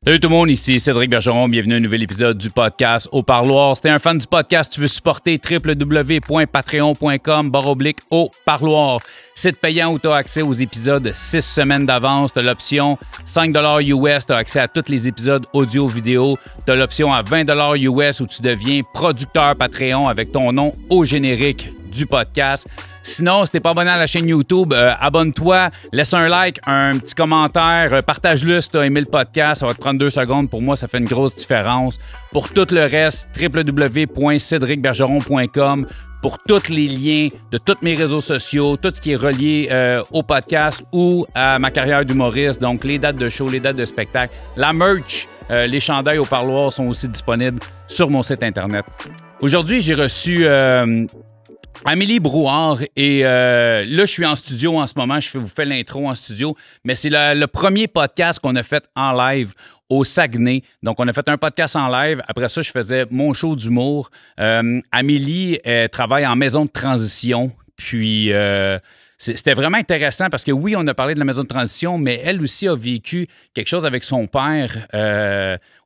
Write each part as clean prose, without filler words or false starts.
Salut tout le monde, ici Cédric Bergeron. Bienvenue à un nouvel épisode du podcast Au Parloir. Si t'es un fan du podcast, tu veux supporter www.patreon.com/Au Parloir. Site payant où tu as accès aux épisodes 6 semaines d'avance. Tu as l'option 5 US, tu as accès à tous les épisodes audio-vidéo. Tu as l'option à 20 US où tu deviens producteur Patreon avec ton nom au générique du podcast. Sinon, si t'es pas abonné à la chaîne YouTube, abonne-toi, laisse un like, un petit commentaire, partage-le si t'as aimé le podcast. Ça va te prendre 2 secondes. Pour moi, ça fait une grosse différence. Pour tout le reste, www.cedricbergeron.com pour tous les liens de tous mes réseaux sociaux, tout ce qui est relié au podcast ou à ma carrière d'humoriste. Donc, les dates de show, les dates de spectacle, la merch, les chandails au parloir sont aussi disponibles sur mon site Internet. Aujourd'hui, j'ai reçu Amélie Brouard et là, je suis en studio en ce moment. Je vous fais l'intro en studio, mais c'est le premier podcast qu'on a fait en live au Saguenay. Donc, on a fait un podcast en live. Après ça, je faisais mon show d'humour. Amélie travaille en maison de transition. Puis, c'était vraiment intéressant parce que oui, on a parlé de la maison de transition, mais elle aussi a vécu quelque chose avec son père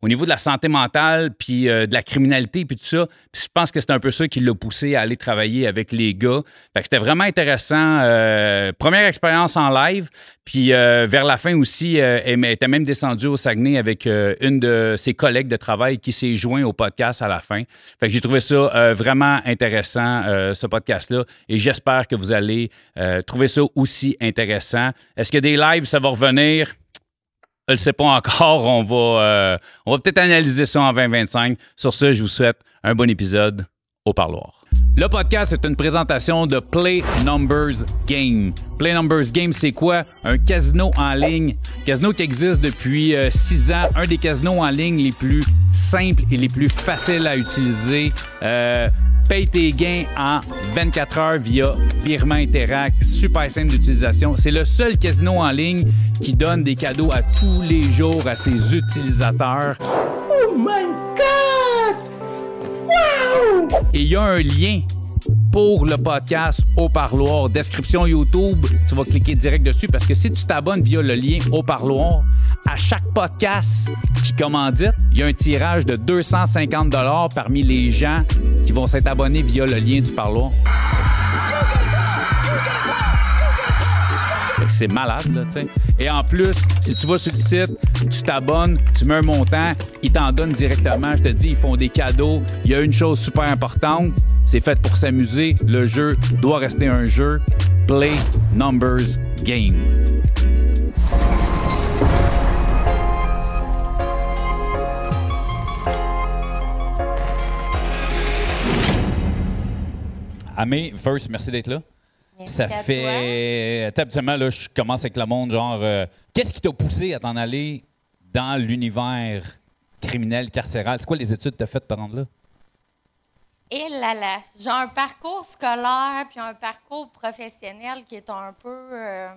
au niveau de la santé mentale, puis de la criminalité, puis tout ça. Puis je pense que c'est un peu ça qui l'a poussé à aller travailler avec les gars. Fait que c'était vraiment intéressant. Première expérience en live. Puis vers la fin aussi, elle était même descendue au Saguenay avec une de ses collègues de travail qui s'est joint au podcast à la fin. Fait que j'ai trouvé ça vraiment intéressant, ce podcast-là. Et j'espère que vous allez trouver ça aussi intéressant. Est-ce que des lives, ça va revenir? Je ne le sais pas encore. On va peut-être analyser ça en 2025. Sur ce, je vous souhaite un bon épisode au Parloir. Le podcast est une présentation de Play Numbers Game. Play Numbers Game, c'est quoi? Un casino en ligne. Casino qui existe depuis 6 ans. Un des casinos en ligne les plus simples et les plus faciles à utiliser. Paye tes gains en 24 heures via virement Interac. Super simple d'utilisation. C'est le seul casino en ligne qui donne des cadeaux à tous les jours à ses utilisateurs. Oh my God! Wow! Et il y a un lien pour le podcast Au Parloir. Description YouTube, tu vas cliquer direct dessus parce que si tu t'abonnes via le lien Au Parloir, à chaque podcast qui commandite, il y a un tirage de 250 $ parmi les gens qui vont s'être abonnés via le lien du Parloir. C'est malade, là, tu sais. Et en plus, si tu vas sur le site, tu t'abonnes, tu mets un montant, ils t'en donnent directement. Je te dis, ils font des cadeaux. Il y a une chose super importante, c'est fait pour s'amuser. Le jeu doit rester un jeu. Play Numbers Game. Amé, first, merci d'être là. Merci Ça à fait. Habituellement, là, je commence avec le monde, genre, qu'est-ce qui t'a poussé à t'en aller dans l'univers criminel, carcéral? C'est quoi les études que t'as faites pour rendre là? Et là là, j'ai un parcours scolaire puis un parcours professionnel qui est un peu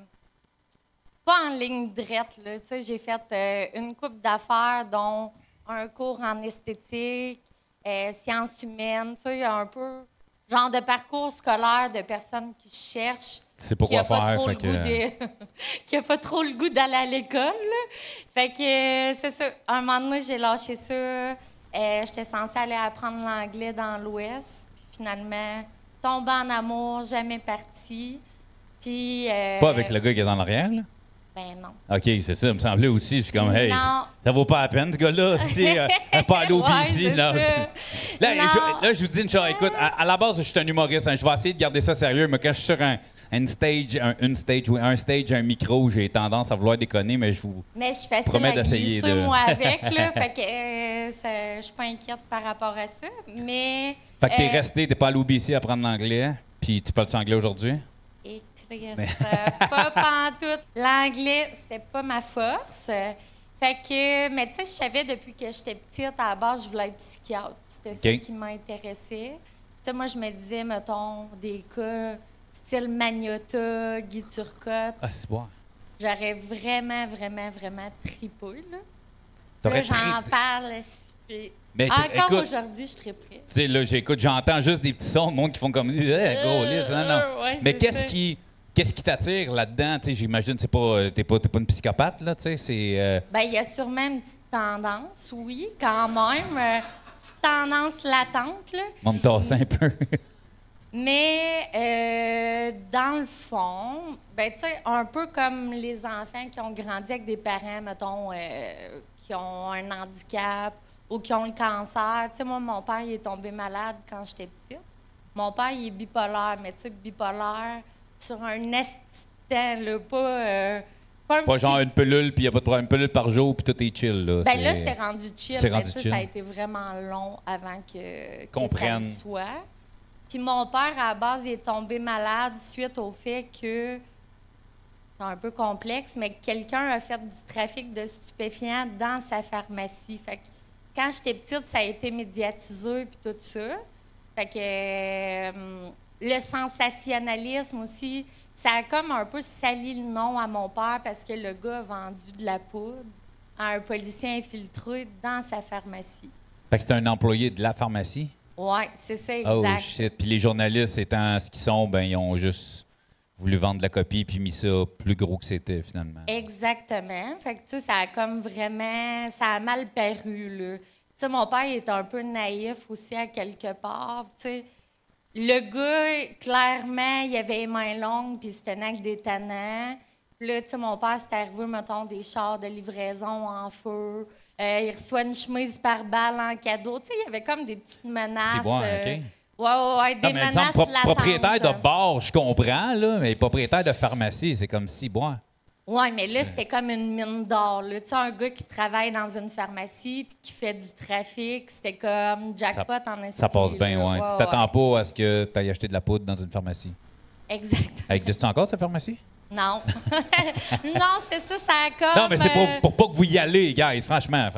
pas en ligne droite, là. Tu sais, j'ai fait une couple d'affaires, dont un cours en esthétique, sciences humaines. Tu sais, il y a un peu genre de parcours scolaire de personnes qui cherchent. C'est pas quoi faire. Fait que... qui n'a pas trop le goût d'aller à l'école. Là. Fait que c'est ça. Un moment donné, j'ai lâché ça. J'étais censée aller apprendre l'anglais dans l'Ouest. Puis finalement, tombée en amour, jamais partie. Puis... Pas avec le gars qui est dans l'arrière, là? Ben non. OK, c'est ça. Il me semblait aussi. Je suis comme, hey, non. Ça vaut pas la peine, ce gars-là. C'est pas aller au BC. Là, je vous dis une chose. Écoute, à la base, je suis un humoriste. Hein, je vais essayer de garder ça sérieux, mais quand je suis sur un stage, un micro, j'ai tendance à vouloir déconner, mais je vous promets d'essayer. Mais je suis facile à glisser, moi, avec. Là, fait que je suis pas inquiète par rapport à ça. Mais... Fait que t'es resté, t'es pas allé au BC à apprendre l'anglais, puis tu parles anglais aujourd'hui? Pas pantoute. L'anglais, c'est pas ma force. Fait que, mais tu sais, je savais depuis que j'étais petite, à la base, je voulais être psychiatre. C'était ça qui m'intéressait. Tu sais, moi, je me disais, mettons, des cas style Magnota, Guy Turcotte. Ah, c'est bon. J'aurais vraiment, vraiment, vraiment tripé, là. Là, j'en parle. Mais encore aujourd'hui, je triperais. Tu sais, là, j'entends juste des petits sons de monde qui font comme... Ouais, ouais, mais qu'est-ce qui... Qu'est-ce qui t'attire là-dedans? Tu sais, j'imagine que t'es pas une psychopathe, là, tu sais, c'est... Ben, il y a sûrement une petite tendance, oui, quand même. Petite tendance latente, là. On me tasser un peu. Mais dans le fond, ben, tu sais, un peu comme les enfants qui ont grandi avec des parents, mettons, qui ont un handicap ou qui ont le cancer. Tu sais, moi, mon père, il est tombé malade quand j'étais petite. Mon père, il est bipolaire, mais tu sais, bipolaire sur un assistant, là, pas un Pas petit... genre une pilule, puis il n'y a pas de problème. Une pilule par jour, puis tout est chill, là. Ben là, c'est rendu chill, c'est mais rendu tu sais, chill. ça a été vraiment long avant que Qu'on ça prenne. le soit. Puis mon père, à la base, il est tombé malade suite au fait que, c'est un peu complexe, mais que quelqu'un a fait du trafic de stupéfiants dans sa pharmacie. Fait que quand j'étais petite, ça a été médiatisé puis tout ça. Fait que le sensationnalisme aussi, ça a comme un peu sali le nom à mon père parce que le gars a vendu de la poudre à un policier infiltré dans sa pharmacie. Fait que c'est un employé de la pharmacie? Oui, c'est ça, exact. Oh shit. Puis les journalistes, étant ce qu'ils sont, ben ils ont juste voulu vendre de la copie puis mis ça plus gros que c'était, finalement. Exactement. Fait que, tu sais, ça a comme vraiment... Ça a mal paru, là. Tu sais, mon père, il était un peu naïf aussi, à quelque part. Tu sais, le gars, clairement, il avait les mains longues puis il se tenait avec des tannants. Puis là, tu sais, mon père, c'était arrivé, mettons, des chars de livraison en feu. Il reçoit une chemise par balle en cadeau. Tu sais, il y avait comme des petites menaces. C'est bon, OK. Ouais, des Non, mais menaces exemple, latentes. propriétaire de bar, je comprends, là, mais propriétaire de pharmacie, c'est comme si, bon... Oui, mais là, c'était comme une mine d'or. Tu sais, un gars qui travaille dans une pharmacie puis qui fait du trafic, c'était comme jackpot en esti. Ça passe bien, là. ouais. Tu t'attends pas à ce que tu ailles acheter de la poudre dans une pharmacie. Exact. Existe encore, cette pharmacie? Non. Non, c'est ça, ça a comme... Non, mais c'est pour pas que vous y allez, guys, franchement.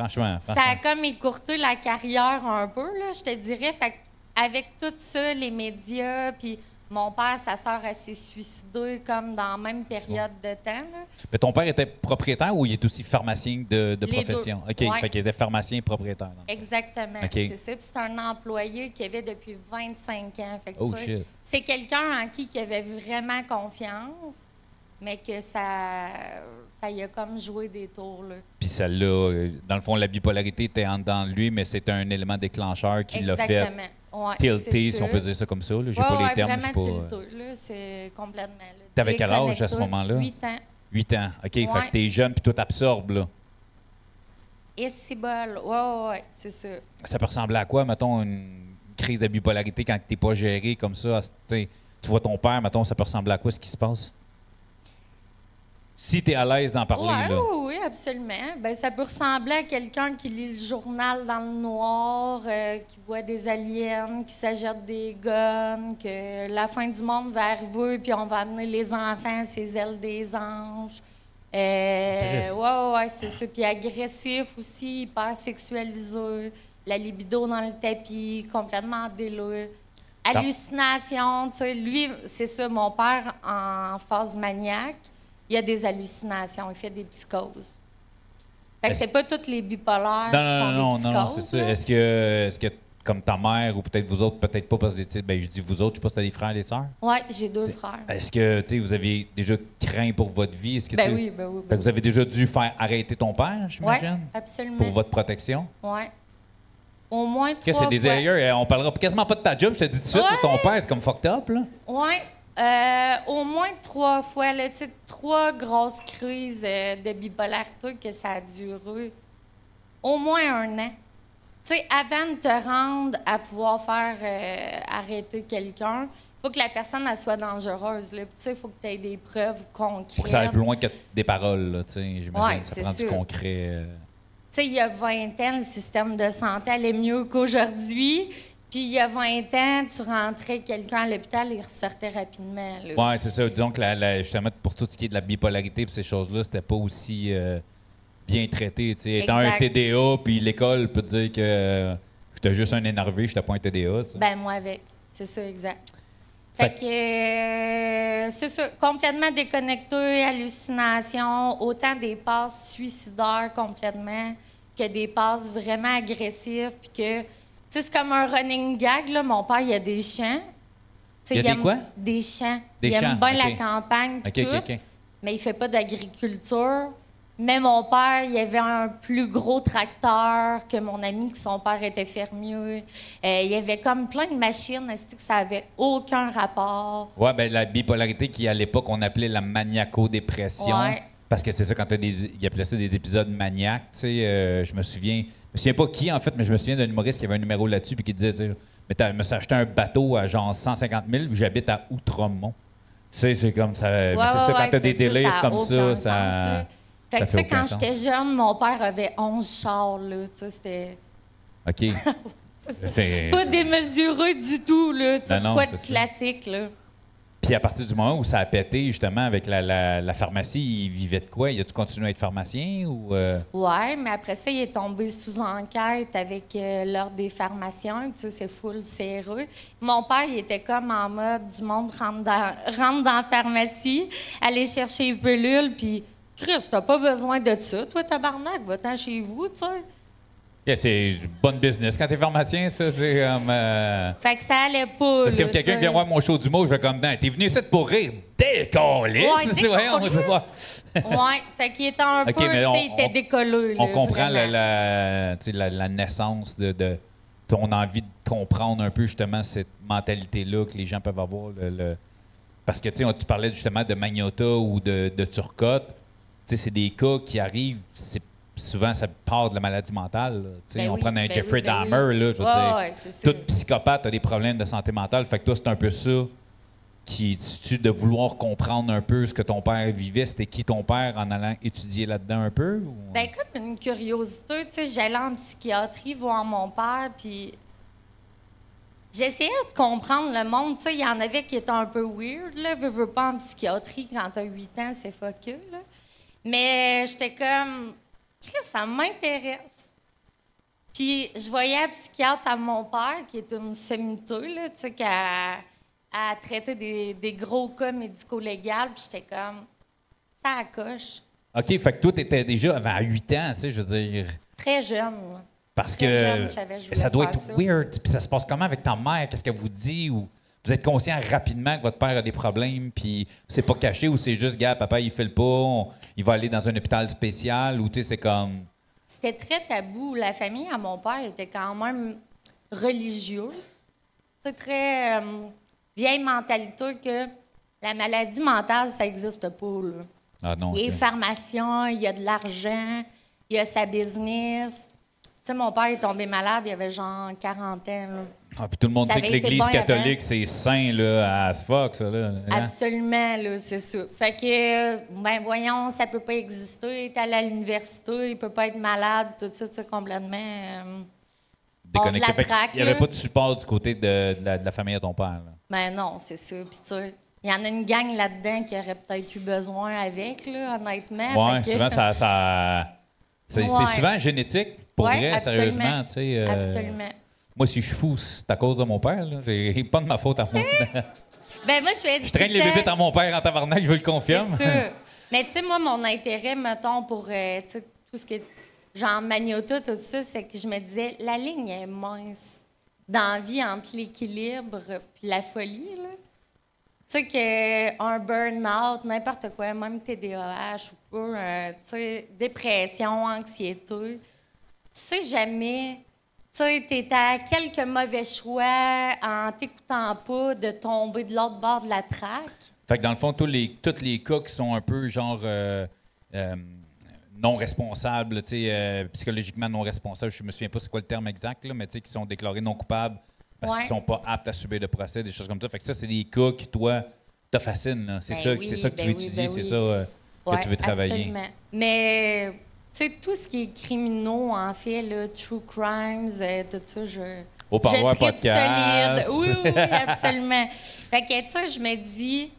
Ça a comme écourté la carrière un peu, là, je te dirais. Fait avec tout ça, les médias, puis mon père, sa sœur, elle s'est suicidée comme dans la même période de temps, là. Mais ton père était propriétaire ou il est aussi pharmacien de Les profession? deux. OK, Ouais. fait qu'il était pharmacien propriétaire. donc. Exactement, OK. c'est ça. Puis c'est un employé qui avait depuis 25 ans. Fait que, Oh, tu sais, shit. c'est quelqu'un en qui il avait vraiment confiance, mais que ça y a comme joué des tours, là. Puis celle-là, dans le fond, la bipolarité était en dedans de lui, mais c'était un élément déclencheur qui l'a fait Exactement. Ouais, tilter, c'est si on ça. peut dire ça comme ça. Là. J'ai Ouais, pas ouais, les termes. vraiment je sais pas, tilté, là. C'est complètement, là. T'avais quel âge à ce Déconnecté. moment-là? 8 ans. 8 ans. OK, fait Ouais. que t'es jeune puis tout absorbe, là. Et c'est bol. Ouais, c'est ça. Ça peut ressembler à quoi, mettons, une crise de bipolarité quand t'es pas géré comme ça? Tu vois ton père, mettons, ça peut ressembler à quoi ce qui se passe? Si t'es à l'aise d'en parler, Ouais, là. oui, absolument. Ben, ça peut ressembler à quelqu'un qui lit le journal dans le noir, qui voit des aliens, qui s'achète des guns, que la fin du monde va arriver, puis on va amener les enfants à ses ailes des anges. Triste. Ouais, c'est ça. Puis agressif aussi, hyper sexualisé, la libido dans le tapis, complètement en délire. Hallucination, tu sais, lui, c'est ça, mon père en phase maniaque. Il y a des hallucinations, il fait des psychoses. Fait que c'est pas tous les bipolaires qui font des psychoses. Non, c'est ça. là. Est-ce que, comme ta mère ou peut-être vous autres, peut-être pas, parce que ben, je dis vous autres, je sais pas si t'as des frères et des sœurs. Ouais, j'ai 2 frères. Est-ce que vous avez déjà craint pour votre vie? Est-ce que, Ben tu sais, oui, ben oui. fait que vous avez déjà dû faire arrêter ton père, Oui, j'imagine? absolument. Pour votre protection? Oui. Au moins 3 Que c'est fois. des erreurs. On parlera quasiment pas de ta job, je te dis tout de suite. Ouais. mais ton père, c'est comme fucked up, là. Oui. Au moins 3 fois, là, tu sais, 3 grosses crises de bipolarité que ça a duré au moins 1 an. Tu sais, avant de te rendre à pouvoir faire arrêter quelqu'un, il faut que la personne elle soit dangereuse. Tu sais, il faut que tu aies des preuves concrètes. Pour que ça aille plus loin que des paroles, là, tu sais. J'imagine Ouais, que ça c'est prend du sûr. concret. Tu sais, il y a 20 ans, le système de santé allait mieux qu'aujourd'hui. Puis il y a 20 ans, tu rentrais quelqu'un à l'hôpital, il ressortait rapidement. Là. Oui, c'est ça. Disons que justement, pour tout ce qui est de la bipolarité et ces choses-là, c'était pas aussi bien traité. Tu sais. Étant un Exact. TDA, puis l'école peut te dire que j'étais juste un énervé, j'étais pas un TDA. Tu sais. Ben moi avec. C'est ça, exact. Fait Fait que c'est ça, complètement déconnecté, hallucination, autant des passes suicidaires complètement que des passes vraiment agressives, puis que, tu sais, c'est comme un running gag, là, mon père, il a des chiens. Tu sais, Il y a des quoi? Des champs. Des il champs, aime bien OK. la campagne pis OK, tout, OK. mais il fait pas d'agriculture. Mais mon père, il avait un plus gros tracteur que mon ami, que son père était fermier. Il y avait comme plein de machines, est-ce que ça avait aucun rapport. Ouais, ben la bipolarité qui, à l'époque, on appelait la maniaco-dépression. Ouais. Parce que c'est ça, quand t'as ils appelaient ça des épisodes maniaques, tu sais. Je me souviens pas qui, en fait, mais je me souviens d'un humoriste qui avait un numéro là-dessus puis qui disait, tu sais, mais je me suis acheté un bateau à genre 150 000, j'habite à Outremont. Tu sais, c'est comme ça. Mais c'est ça, quand t'as des délires ça a comme aucun ça, sens, là. Fait que, tu sais, aucun quand sens. j'étais jeune, mon père avait 11 chars, là. Tu sais, c'était OK. C'est- pas démesuré du tout, là. Tu sais, Non, non, quoi de c'est ça. classique, là. Puis à partir du moment où ça a pété, justement, avec la pharmacie, il vivait de quoi? Il a-tu continué à être pharmacien ou... Ouais, mais après ça, il est tombé sous enquête avec l'ordre des pharmaciens. Tu sais, c'est full sérieux. Mon père, il était comme en mode du monde rentre dans la pharmacie, aller chercher les pilules, puis Chris, t'as pas besoin de ça. Toi, tabarnak, va-t'en chez vous, tu sais. Yeah, c'est bonne business. Quand t'es pharmacien, ça, c'est comme... Fait que ça allait pas. Parce que là, quelqu'un tu qui vient sais. voir mon show d'humour, je fais comme, t'es venu ici pour rire, décollé! Ouais, on décollé. sait pas. Ouais, fait qu'il était un OK, peu, mais tu sais, il était décollé. On là, comprend vraiment. tu sais, la naissance de ton envie de comprendre un peu justement cette mentalité-là que les gens peuvent avoir. Parce que tu sais, tu parlais justement de Magnota ou de Turcotte. Tu sais, c'est des cas qui arrivent, souvent ça part de la maladie mentale. Là. Tu sais, Ben on oui, prend un ben Jeffrey oui, ben oui. Dahmer, là, je veux Ouais, dire. ouais, c'est ça. Tout psychopathe a des problèmes de santé mentale. Fait que toi, c'est un peu ça qui est de vouloir comprendre un peu ce que ton père vivait. C'était qui ton père en allant étudier là-dedans un peu? Ou... Ben, comme une curiosité, tu sais, j'allais en psychiatrie voir mon père, puis j'essayais de comprendre le monde. Tu sais, il y en avait qui étaient un peu weird, là. Veux pas en psychiatrie quand t'as 8 ans, c'est fucké, là. Mais j'étais comme, Chris, ça m'intéresse. Puis je voyais la psychiatre à mon père, qui est une sommité, là, tu sais, qui a traité des gros cas médico-légaux, puis j'étais comme, ça accroche. OK, fait que toi, t'étais déjà à 8 ans, tu sais, je veux dire... Très jeune. Parce Très que jeune, je savais que je voulais ça doit faire être ça. weird. Puis ça se passe comment avec ta mère? Qu'est-ce qu'elle vous dit? Ou vous êtes conscient rapidement que votre père a des problèmes, puis c'est pas caché, ou c'est juste, gars, papa, il fait le pas, il va aller dans un hôpital spécial, ou tu sais, c'est comme... C'était très tabou. La famille à mon père était quand même religieux. C'est très vieille mentalité que la maladie mentale, ça n'existe pas, là. Ah non. Il est ok. pharmacien, il a de l'argent, il a sa business. Tu sais, mon père est tombé malade, il avait genre 40 ans. Là. Ah, puis tout le monde Ça sait que avait été l'Église bon catholique, c'est saint, là, as fuck, ça, là. Hein? Absolument, là, c'est ça. Fait que, ben voyons, ça peut pas exister. T'es allé à l'université, il peut pas être malade, tout ça, c'est complètement hors de Déconnecté. la Fait qu'il traque. il n'y avait là. pas de support du côté de la famille à ton père, là. Ben non, c'est ça. Puis tu sais, il y en a une gang là-dedans qui aurait peut-être eu besoin avec, là, honnêtement. Ouais, Fait que- souvent, c'est Ouais. souvent génétique, pour Ouais, vrai, absolument. sérieusement, tu sais. Absolument. Moi, si je suis fou, c'est à cause de mon père, là. C'est pas de ma faute à moi. Ben moi, je fais Je traîne les bébites à mon père en tabarnak, je vous le confirme. C'est ça. Mais tu sais, moi, mon intérêt, mettons, pour tu sais, tout ce que. Genre, Magnota, tout ça, c'est que je me disais, la ligne est mince dans la vie entre l'équilibre puis la folie, là. Tu sais, qu'un burn-out, n'importe quoi, même TDAH ou pas, tu sais, dépression, anxiété, tu sais jamais. Tu sais, t'es à quelques mauvais choix en t'écoutant pas de tomber de l'autre bord de la traque. Fait que dans le fond, tous les cas qui sont un peu genre non responsables, tu sais, psychologiquement non responsables, je me souviens pas c'est quoi le terme exact, là, mais tu sais, qui sont déclarés non coupables parce Ouais. qu'ils sont pas aptes à subir de procès, des choses comme ça. Fait que ça, c'est des cas qui, toi, te fascinent. Là. C'est Ben ça, oui, c'est ça que tu ben veux oui, étudier, ben c'est oui. ça que Ouais, tu veux travailler. Absolument. Mais, tu sais, tout ce qui est criminaux, en fait, là, true crimes, tout ça, Au Power tripe Podcast. solide. Oui, oui, oui, absolument. Fait que, tu sais, je me dis,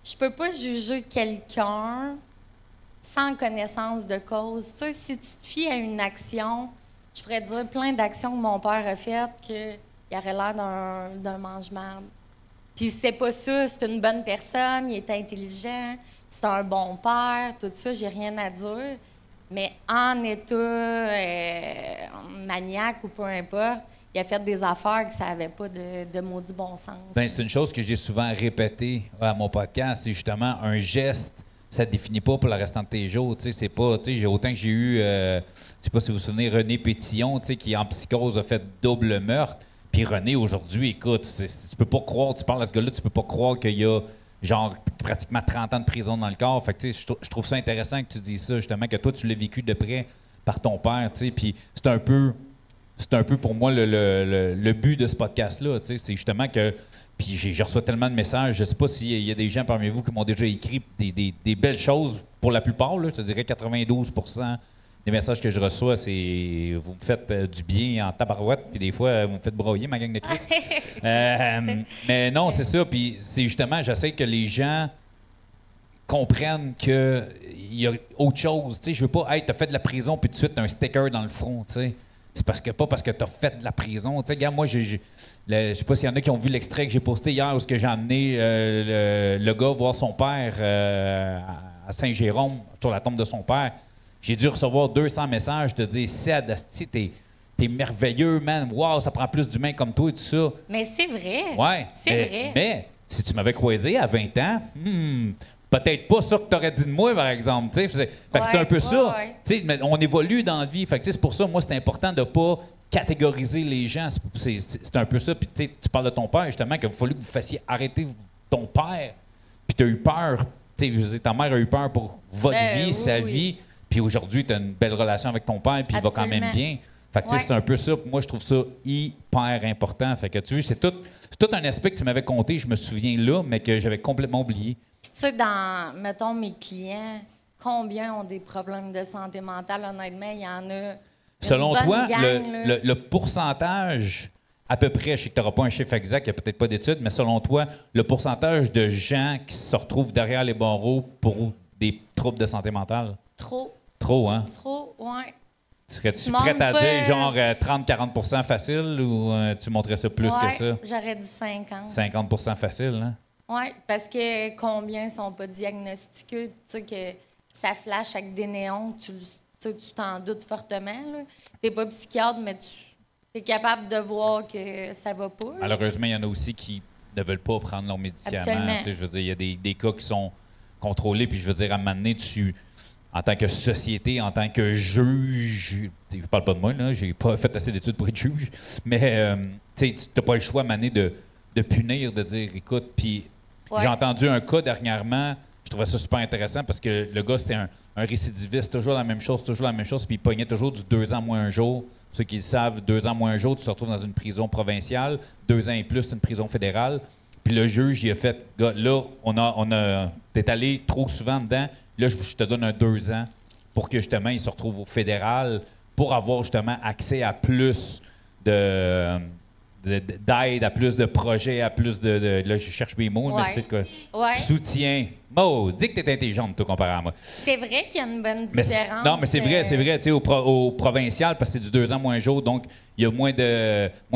je peux pas juger quelqu'un sans connaissance de cause. Tu sais, si tu te fies à une action, je pourrais te dire plein d'actions que mon père a faites qu'il aurait l'air d'un mange-marde. Puis c'est pas ça, c'est une bonne personne, il est intelligent, c'est un bon père, tout ça, j'ai rien à dire. Mais en état maniaque ou peu importe, il a fait des affaires que ça n'avait pas de maudit bon sens. Ben, c'est une chose que j'ai souvent répétée à mon podcast, c'est justement un geste, ça ne définit pas pour le restant de tes jours. Tu sais, c'est pas, tu sais, autant que j'ai eu, je sais pas si vous vous souvenez, René Pétillon, tu sais, qui en psychose a fait double meurtre. Puis René, aujourd'hui, écoute, tu peux pas croire, tu parles à ce gars-là, tu peux pas croire qu'il y a genre pratiquement 30 ans de prison dans le corps. Fait que, tu sais, je trouve ça intéressant que tu dises ça, justement, que toi, tu l'as vécu de près par ton père, tu sais, puis c'est un peu pour moi le but de ce podcast-là, tu sais, c'est justement que, puis je reçois tellement de messages, je sais pas s'il y a des gens parmi vous qui m'ont déjà écrit des belles choses, pour la plupart, là, je te dirais 92% des messages que je reçois, c'est vous me faites du bien en tabarouette, puis des fois, vous me faites broyer, ma gang de Christ. Mais non, c'est ça, puis c'est justement, j'essaie que les gens comprennent qu'il y a autre chose. Tu sais, je veux pas, hey, t'as fait de la prison, puis tout de suite, t'as un sticker dans le front, tu sais. C'est pas parce que t'as fait de la prison. Tu sais, regarde, moi, je sais pas s'il y en a qui ont vu l'extrait que j'ai posté hier où j'ai amené le gars voir son père à Saint-Jérôme, sur la tombe de son père. J'ai dû recevoir 200 messages de dire « Ced, asti, t'es merveilleux, man. Wow, ça prend plus d'humains comme toi et tout ça. » Mais c'est vrai. Ouais. C'est vrai. Mais si tu m'avais croisé à 20 ans, peut-être pas ça que tu aurais dit de moi, par exemple. Fait que c'est un peu ça. Ouais. Mais on évolue dans la vie. Fait que c'est pour ça, moi, c'est important de ne pas catégoriser les gens. C'est un peu ça. Puis tu parles de ton père, justement, qu'il a fallu que vous fassiez arrêter ton père. Puis tu as eu peur. Je veux dire, ta mère a eu peur pour votre vie, sa vie. Puis aujourd'hui, tu as une belle relation avec ton père, puis il va quand même bien. Fait que c'est un peu ça. Moi, je trouve ça hyper important. Fait que tu vois, c'est tout un aspect que tu m'avais conté, je me souviens là, mais que j'avais complètement oublié. Tu sais, dans, mettons, mes clients, combien ont des problèmes de santé mentale? Honnêtement, il y en a. Selon toi, le pourcentage, à peu près, je sais que tu n'auras pas un chiffre exact, il n'y a peut-être pas d'études, mais selon toi, le pourcentage de gens qui se retrouvent derrière les barreaux pour des troubles de santé mentale? Trop. Trop, hein? Trop, ouais. Serais-tu prête à dire genre 30-40 facile ou tu montrais ça plus que ça? J'aurais dit 50. 50 facile, hein? Oui, parce que combien ne sont pas diagnostiqués? Tu sais que ça flash avec des néons, tu t'en doutes fortement. Tu n'es pas psychiatre, mais tu es capable de voir que ça va pas. Là. Malheureusement, il y en a aussi qui ne veulent pas prendre leurs médicaments. Je veux dire, il y a des cas qui sont contrôlés, puis je veux dire, à un moment donné, en tant que société, en tant que juge, je parle pas de moi, là, j'ai pas fait assez d'études pour être juge, mais tu n'as pas le choix à un moment donné de punir, de dire, écoute, puis j'ai entendu un cas dernièrement, je trouvais ça super intéressant parce que le gars, c'était un récidiviste, toujours la même chose, puis il pognait toujours du 2 ans moins un jour. Ceux qui le savent, 2 ans moins un jour, tu te retrouves dans une prison provinciale, 2 ans et plus, c'est une prison fédérale. Puis le juge, il a fait, gars, là, t'es allé trop souvent dedans. Là, je te donne un 2 ans pour que, justement, il se retrouve au fédéral pour avoir, justement, accès à plus d'aide, à plus de projets, à plus de là, je cherche mes mots, mais tu sais quoi. Soutien. Dis que t'es intelligente, toi, comparé à moi. C'est vrai qu'il y a une bonne différence. Non, mais c'est vrai. Tu sais, au provincial, parce que c'est du 2 ans moins un jour, donc il y a moins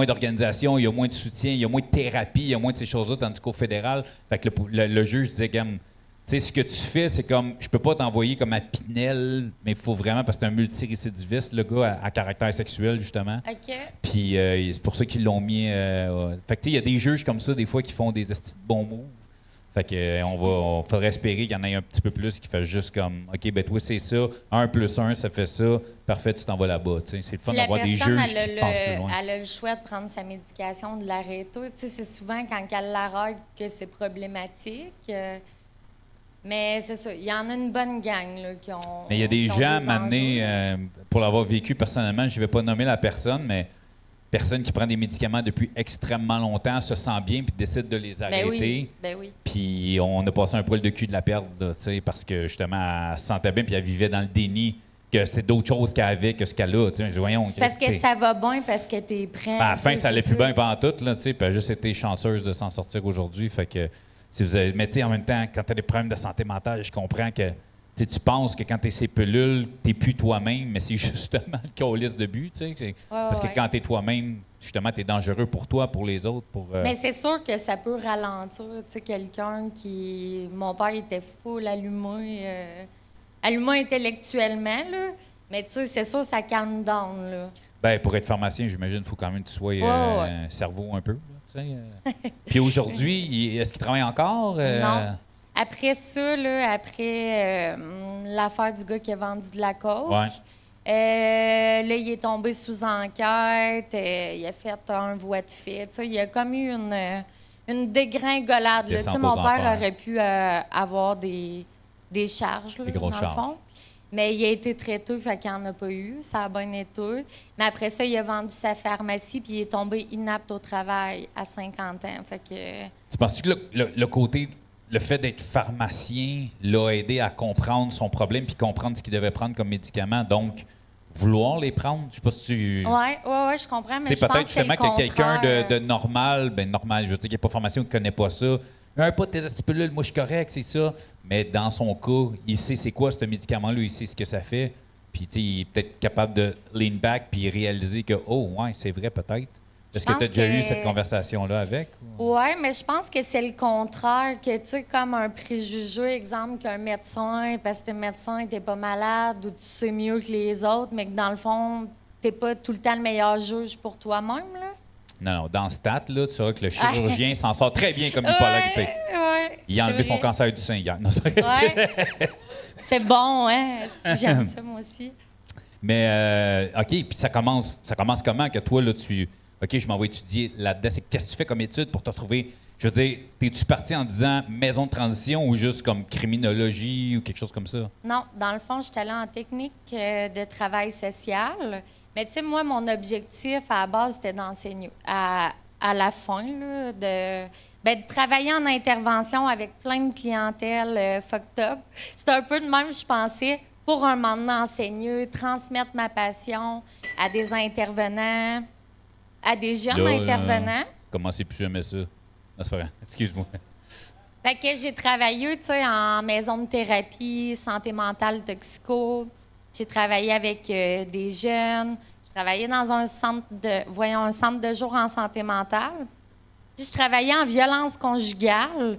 d'organisation, il y a moins de soutien, il y a moins de thérapie, il y a moins de ces choses-là, tandis qu'au fédéral, fait que le juge disait, comme, tu sais, ce que tu fais, c'est comme, je peux pas t'envoyer comme à Pinel, mais il faut vraiment, parce que c'est un multirécidiviste, le gars, à caractère sexuel, justement. OK. Puis c'est pour ça qu'ils l'ont mis. Fait que, tu sais, il y a des juges comme ça, des fois, qui font des estis de bons moves. Fait que, faudrait espérer qu'il y en ait un petit peu plus qui fassent juste comme, OK, ben toi, c'est ça, 1 + 1, ça fait ça, parfait, tu t'en vas là-bas. Tu sais, c'est le fun d'avoir des juges qui pensent plus loin. Elle a le choix de prendre sa médication, de l'arrêter. Tu sais, c'est souvent quand elle l'arrête que c'est problématique. Mais c'est ça, il y en a une bonne gang là, qui ont. Mais il y a des gens m'amener, pour l'avoir vécu personnellement, je ne vais pas nommer la personne, mais personne qui prend des médicaments depuis extrêmement longtemps se sent bien puis décide de les arrêter. Ben oui. Puis on a passé un poil de cul de la perdre, là, parce que justement, elle se sentait bien puis elle vivait dans le déni que c'est d'autres choses qu'elle avait que ce qu'elle a. Voyons, c'est parce que ça va bien, parce que t'es prêt. À la fin, ça allait plus bien pendant tout, là, puis elle a juste été chanceuse de s'en sortir aujourd'hui. Fait que. Mais tu sais, en même temps, quand tu as des problèmes de santé mentale, je comprends que tu penses que quand tu es ces pilules, tu n'es plus toi-même, mais c'est justement le calice de but. Parce que quand tu es toi-même, justement, tu es dangereux pour toi, pour les autres. Mais c'est sûr que ça peut ralentir. Quelqu'un qui. Mon père était full allumé intellectuellement, là. Mais tu sais, c'est sûr, ça calme down. Là. Ben, pour être pharmacien, j'imagine qu'il faut quand même que tu sois Ouais. cerveau un peu. Là, tu sais. Puis aujourd'hui, est-ce qu'il travaille encore? Non. Après ça, là, après l'affaire du gars qui a vendu de la coke, Ouais. là, il est tombé sous enquête. Il a fait un voie de fait. Tu sais, il y a comme eu une dégringolade. Là. Tu sais, Descente mon aux père enfers. aurait pu avoir des charges, là, Des grosses dans le charges. fond. Mais il a été traité, fait qu'il n'en a pas eu. Ça a bien été. Mais après ça, il a vendu sa pharmacie, puis il est tombé inapte au travail à 50 ans. Fait que... Tu penses-tu que le côté, le fait d'être pharmacien l'a aidé à comprendre son problème puis comprendre ce qu'il devait prendre comme médicament, donc vouloir les prendre? Je sais pas si tu... Ouais, je comprends, mais C'est je pense peut-être que c'est le justement que quelqu'un contraire. de normal, ben normal, je veux dire, qui n'est pas formation, qui ne connaît pas ça. Un pas de tes astipules, moi je suis correct, c'est ça. Mais dans son cas, il sait c'est quoi ce médicament-là, il sait ce que ça fait. Puis tu sais, il est peut-être capable de lean back puis réaliser que, oh, ouais, c'est vrai peut-être. Est-ce que tu as pense déjà eu que- cette conversation-là avec? Ou... Oui, mais je pense que c'est le contraire, que tu sais, comme un préjugé, exemple, qu'un médecin, parce que t'es médecin, t'es pas malade ou tu sais mieux que les autres, mais que dans le fond, t'es pas tout le temps le meilleur juge pour toi-même, là. Non, dans Stat, là, tu sauras que le chirurgien s'en sort très bien comme bipolaire grippé. Ouais, Il a c'est enlevé son vrai. cancer du sein hier. Non, c'est vrai. Ouais. C'est bon, hein? J'aime ça, moi aussi. Mais, OK, puis ça commence comment que toi, là, tu... OK, je m'en vais étudier là-dedans. C'est qu'est-ce que tu fais comme étude pour te retrouver... Je veux dire, t'es-tu parti en disant maison de transition ou juste comme criminologie ou quelque chose comme ça? Non, dans le fond, j'étais allée en technique de travail social. Mais tu sais, moi, mon objectif à la base, c'était d'enseigner. À la fin, là, de travailler en intervention avec plein de clientèle fucked up. C'était un peu de même, je pensais, pour un moment donné enseigner, transmettre ma passion à des intervenants, à des jeunes Là, intervenants. Comment c'est plus jamais ça? Non, c'est pas vrai. Excuse-moi. Fait que j'ai travaillé, tu sais, en maison de thérapie, santé mentale, toxico. J'ai travaillé avec des jeunes. J'ai travaillé dans un centre de jour en santé mentale. Puis je travaillais en violence conjugale,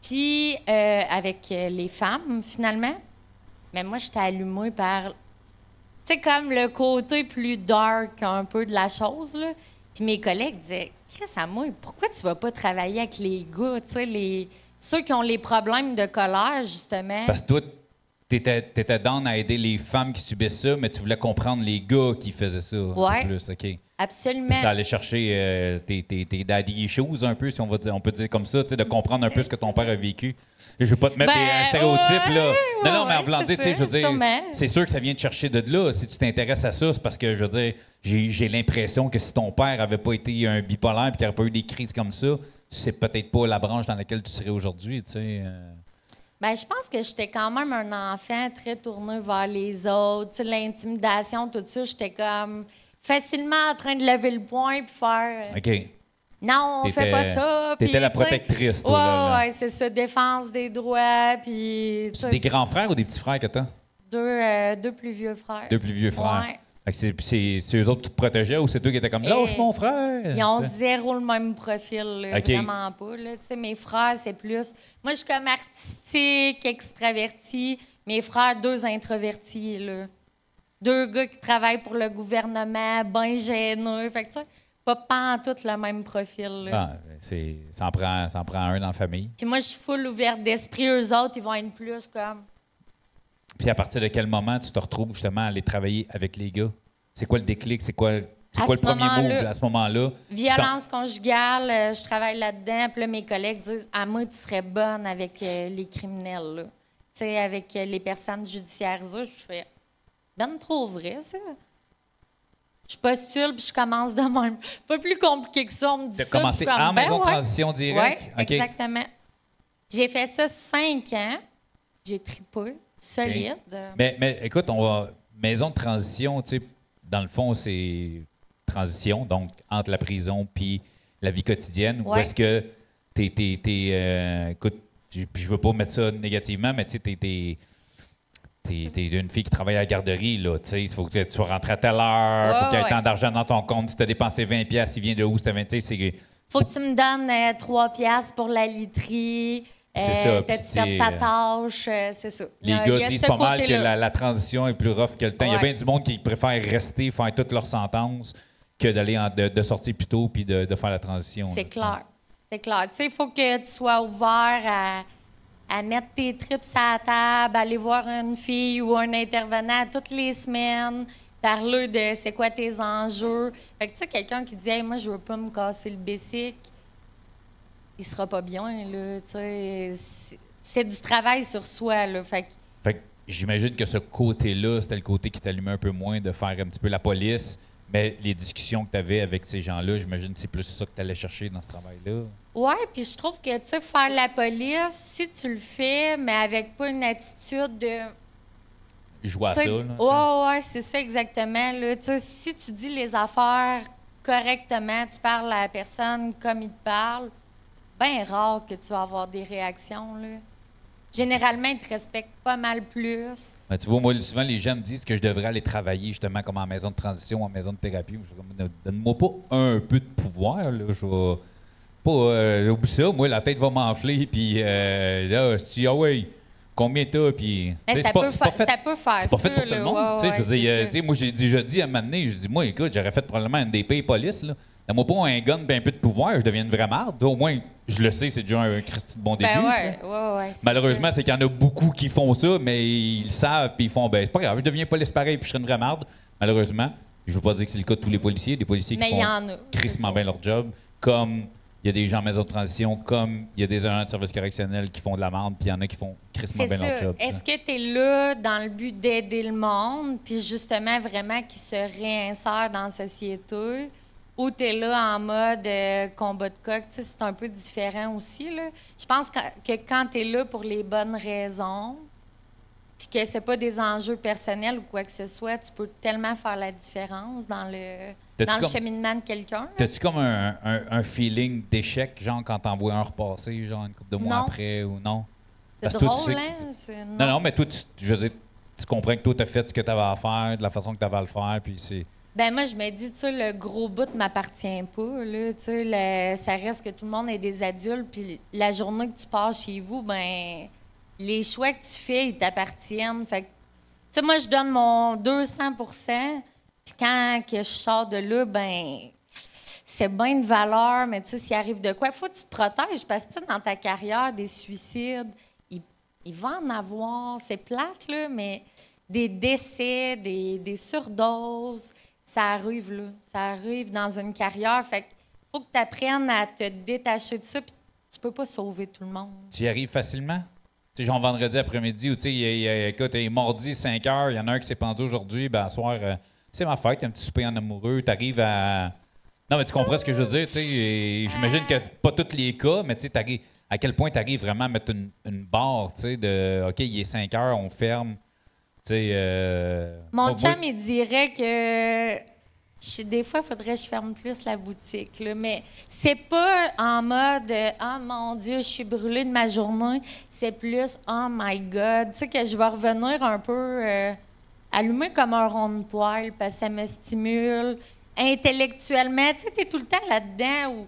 puis avec les femmes, finalement. Mais moi, j'étais allumée par, tu sais, comme le côté plus dark un peu de la chose, là. Puis mes collègues disaient, Chris, à moi, pourquoi tu vas pas travailler avec les gars, tu sais, ceux qui ont les problèmes de colère, justement? Parce que toi, t'étais down à aider les femmes qui subissent ça, mais tu voulais comprendre les gars qui faisaient ça. Ouais. En plus, OK. Absolument. Puis ça allait chercher tes daddy issues un peu, si on peut dire comme ça, tu sais, de comprendre un peu ce que ton père a vécu. Je veux pas te mettre un stéréotype, là. Non, mais en voulant dire, tu sais, je veux dire, sûrement. c'est sûr que ça vient te chercher de là. Si tu t'intéresses à ça, c'est parce que, je veux dire, j'ai l'impression que si ton père avait pas été un bipolaire et qu'il n'aurait pas eu des crises comme ça, c'est peut-être pas la branche dans laquelle tu serais aujourd'hui, tu sais. Ben, je pense que j'étais quand même un enfant très tourné vers les autres. Tu sais, l'intimidation, tout ça, j'étais comme facilement en train de lever le poing puis faire OK. non, on fait T'étais- pas ça. t'étais puis, la tu sais, protectrice, toi, là. Ouais, c'est ça, défense des droits. Puis, tu C'est sais, des grands frères ou des petits frères que t'as? deux plus vieux frères. Deux plus vieux frères. Ouais. Fait que c'est eux autres qui te protégeaient ou c'est toi qui étais comme lâche mon frère? Ils ont zéro le même profil, là, OK. vraiment pas. Là. Tu sais, mes frères, c'est plus. Moi, je suis comme artistique, extravertie. Mes frères, deux introvertis. Là. Deux gars qui travaillent pour le gouvernement, bien gêneux. Fait que, tu sais, pas pantoute le même profil. Là. Ah, ça en prend un dans la famille. Puis moi, je suis full ouverte d'esprit. Eux autres, ils vont être plus comme. Puis à partir de quel moment tu te retrouves justement à aller travailler avec les gars? C'est quoi le déclic? C'est quoi le À premier ce moment-là, move à ce moment-là? Violence conjugale, je travaille là-dedans. Puis là, mes collègues disent à moi, tu serais bonne avec les criminels, là. Tu sais, avec les personnes judiciarisées. Je fais ben trop vrai, ça. Je postule, puis je commence de même. Pas plus compliqué que ça. On me dit Tu as ça, commencé puis je suis en comme, maison de ouais. transition directe? Oui, OK. exactement. J'ai fait ça 5 ans. J'ai tripé, solide. Mais écoute, maison de transition, tu sais, dans le fond, c'est transition, donc entre la prison puis la vie quotidienne. Ou Ouais. est-ce que écoute, je veux pas mettre ça négativement, mais tu sais, t'es une fille qui travaille à la garderie, là, tu sais, il faut que tu sois rentré à telle heure, il faut qu'il y ait Ouais. tant d'argent dans ton compte, si tu as dépensé 20$, il vient de où, c'était 20$, tu sais, c'est... Faut que tu me donnes 3 piastres pour la literie. C'est ça, T'as-tu puis fait c'est, ta tâche? C'est ça. Les Il y gars a disent ce pas mal que côté-là. la transition est plus rough que le temps. Il y a Ouais. bien du monde qui préfère rester, faire toute leur sentence, que d'aller de sortir plus tôt puis de faire la transition. C'est là, clair. C'est clair. Tu sais, il faut que tu sois ouvert à mettre tes trips à la table, aller voir une fille ou un intervenant toutes les semaines, parler de c'est quoi tes enjeux. Fait que tu sais, quelqu'un qui dit hey, moi, je veux pas me casser le bessic, il sera pas bien, là. Tu sais, c'est du travail sur soi, là. Fait que Fait que j'imagine que ce côté-là, c'était le côté qui t'allumait un peu moins de faire un petit peu la police. Mais les discussions que tu avais avec ces gens-là, j'imagine que c'est plus ça que tu allais chercher dans ce travail-là. ouais, puis je trouve que, tu sais, faire la police, si tu le fais, mais avec pas une attitude de. Jouer à Tu ça, sais, là. tu sais. ouais, c'est ça exactement. Là. Tu sais, si tu dis les affaires correctement, tu parles à la personne comme il te parle, bien rare que tu vas avoir des réactions. Là. Généralement, ils te respectent pas mal plus. Ben, tu vois, moi, souvent, les gens me disent que je devrais aller travailler justement comme en maison de transition, en maison de thérapie. Je suis comme, donne-moi pas un peu de pouvoir, là. Je vais pas. Oublie ça, moi, la tête va m'enfler, puis là, si, ah ouais, combien t'as, puis. Mais tu sais, ça, c'est pas- peut c'est pas fait- ça peut faire C'est pas fait ça. pour tout le là. monde. Ouais, tu sais, je veux ouais, dire, c'est tu sais, moi, j'ai déjà dit à un moment donné, je dis, moi, écoute, j'aurais fait probablement une DP police, là. Donne-moi pas un gun et un peu de pouvoir, je deviens une vraie marde. Au moins, je le sais, c'est déjà un Christy de bon début. Ben tu ouais, sais. ouais. Malheureusement, c'est qu'il y en a beaucoup qui font ça, mais ils le savent, puis ils font, ben, c'est pas grave, je deviens police pareil, puis je serai une vraie marde. Malheureusement, je veux pas dire que c'est le cas de tous les policiers. Des policiers Mais qui il y font en a. crissement c'est bien ça. leur job, comme il y a des gens en maison de transition, comme il y a des agents de service correctionnel qui font de la merde, puis il y en a qui font crissement C'est bien leur ça. job. Est-ce que tu es là dans le but d'aider le monde, puis justement vraiment qu'ils se réinsèrent dans la société, ou tu es là en mode combat de coq? Tu sais, c'est un peu différent aussi. Là. Je pense que quand tu es là pour les bonnes raisons, puis que c'est pas des enjeux personnels ou quoi que ce soit, tu peux tellement faire la différence dans le T'as-tu comme- cheminement de quelqu'un. là. T'as-tu comme un feeling d'échec, genre quand t'en vois un repasser, genre une couple de mois Non. après, ou non? C'est Parce que toi, tu drôle, sais que- hein? C'est- Non, non, mais toi, je veux dire, tu comprends que toi, t'as fait ce que t'avais à faire, de la façon que t'avais à le faire, puis c'est... Ben moi, je me dis, tu sais, le gros bout ne m'appartient pas. Là, tu sais, ça reste que tout le monde est des adultes. Puis la journée que tu pars chez vous, ben les choix que tu fais, ils t'appartiennent. Fait que, tu sais, moi, je donne mon 200%. Puis quand que je sors de là, ben c'est bien de valeur, mais tu sais, s'il arrive de quoi, il faut que tu te protèges. Parce que, tu sais, dans ta carrière, des suicides, il va en avoir. C'est plate, là, mais des décès, des surdoses, ça arrive, là. Ça arrive dans une carrière. Fait qu'il faut que tu apprennes à te détacher de ça, puis tu peux pas sauver tout le monde. Tu y arrives facilement? Tu sais, genre vendredi après-midi, ou tu sais, écoute, il est mardi 5 heures, il y en a un qui s'est pendu aujourd'hui, ben, à soir, c'est ma fête, il y a un petit souper en amoureux, t'arrives à... Non, mais tu comprends ce que je veux dire, tu sais, et j'imagine que pas tous les cas, mais tu sais, t'arrives... À quel point tu arrives vraiment à mettre une barre, tu sais, de OK, il est 5 heures, on ferme. Tu sais. Mon moi- chum, il dirait que des fois, il faudrait que je ferme plus la boutique. Là. Mais c'est pas en mode oh mon Dieu, je suis brûlée de ma journée. C'est plus oh my God. Tu sais, que je vais revenir un peu allumée comme un rond de poêle parce que ça me stimule intellectuellement. Tu sais, tu es tout le temps là-dedans où.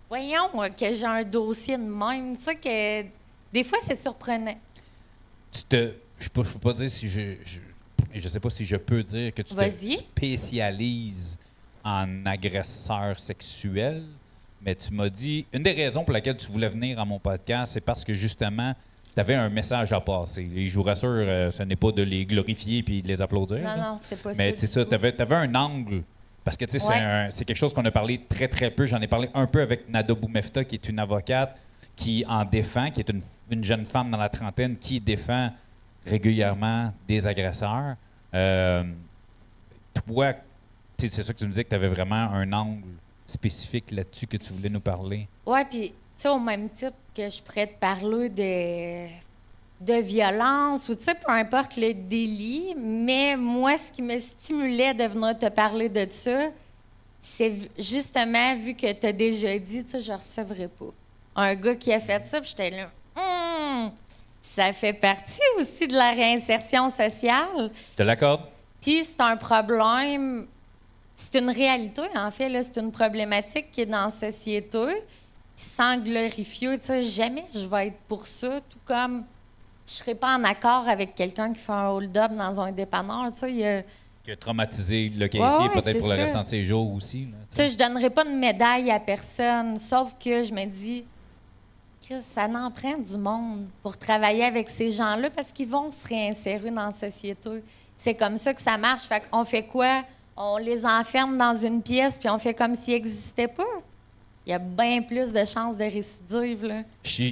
Voyons que j'ai un dossier de même. Tu sais que des fois, c'est surprenant. Je peux pas dire si je sais pas si je peux dire que tu te Vas-y. spécialises en agresseur sexuel, mais tu m'as dit une des raisons pour laquelle tu voulais venir à mon podcast, c'est parce que justement, tu avais un message à passer. Et je vous rassure, ce n'est pas de les glorifier puis de les applaudir. Non, là. non, c'est pas Mais ça. c'est ça, tu avais un angle. Parce que, tu sais, Ouais. c'est quelque chose qu'on a parlé très, très peu. J'en ai parlé un peu avec Nada Boumefta, qui est une avocate qui en défend, qui est une jeune femme dans la trentaine qui défend régulièrement des agresseurs. Toi, tu sais, c'est ça que tu me disais, que tu avais vraiment un angle spécifique là-dessus que tu voulais nous parler. Oui, puis, tu sais, au même titre que je pourrais te parler de violence ou, tu sais, peu importe le délit, mais moi, ce qui me stimulait de venir te parler de ça, c'est justement, vu que tu as déjà dit, tu sais, je ne recevrai pas. Un gars qui a fait ça, puis j'étais là, ça fait partie aussi de la réinsertion sociale. Je te l'accorde? Puis c'est un problème, c'est une réalité, en fait, là, c'est une problématique qui est dans la société. Puis sans glorifier, tu sais, jamais je vais être pour ça, tout comme je serais pas en accord avec quelqu'un qui fait un hold-up dans un dépanneur, tu sais. Qui a traumatisé le caissier, Ouais, peut-être c'est pour le ça. restant de ses jours aussi. Tu sais, je donnerais pas de médaille à personne, sauf que je me dis, Chris, ça n'en prend du monde pour travailler avec ces gens-là parce qu'ils vont se réinsérer dans la société. C'est comme ça que ça marche. Fait qu'on fait quoi? On les enferme dans une pièce puis on fait comme s'ils n'existaient pas. Il y a bien plus de chances de récidive, là.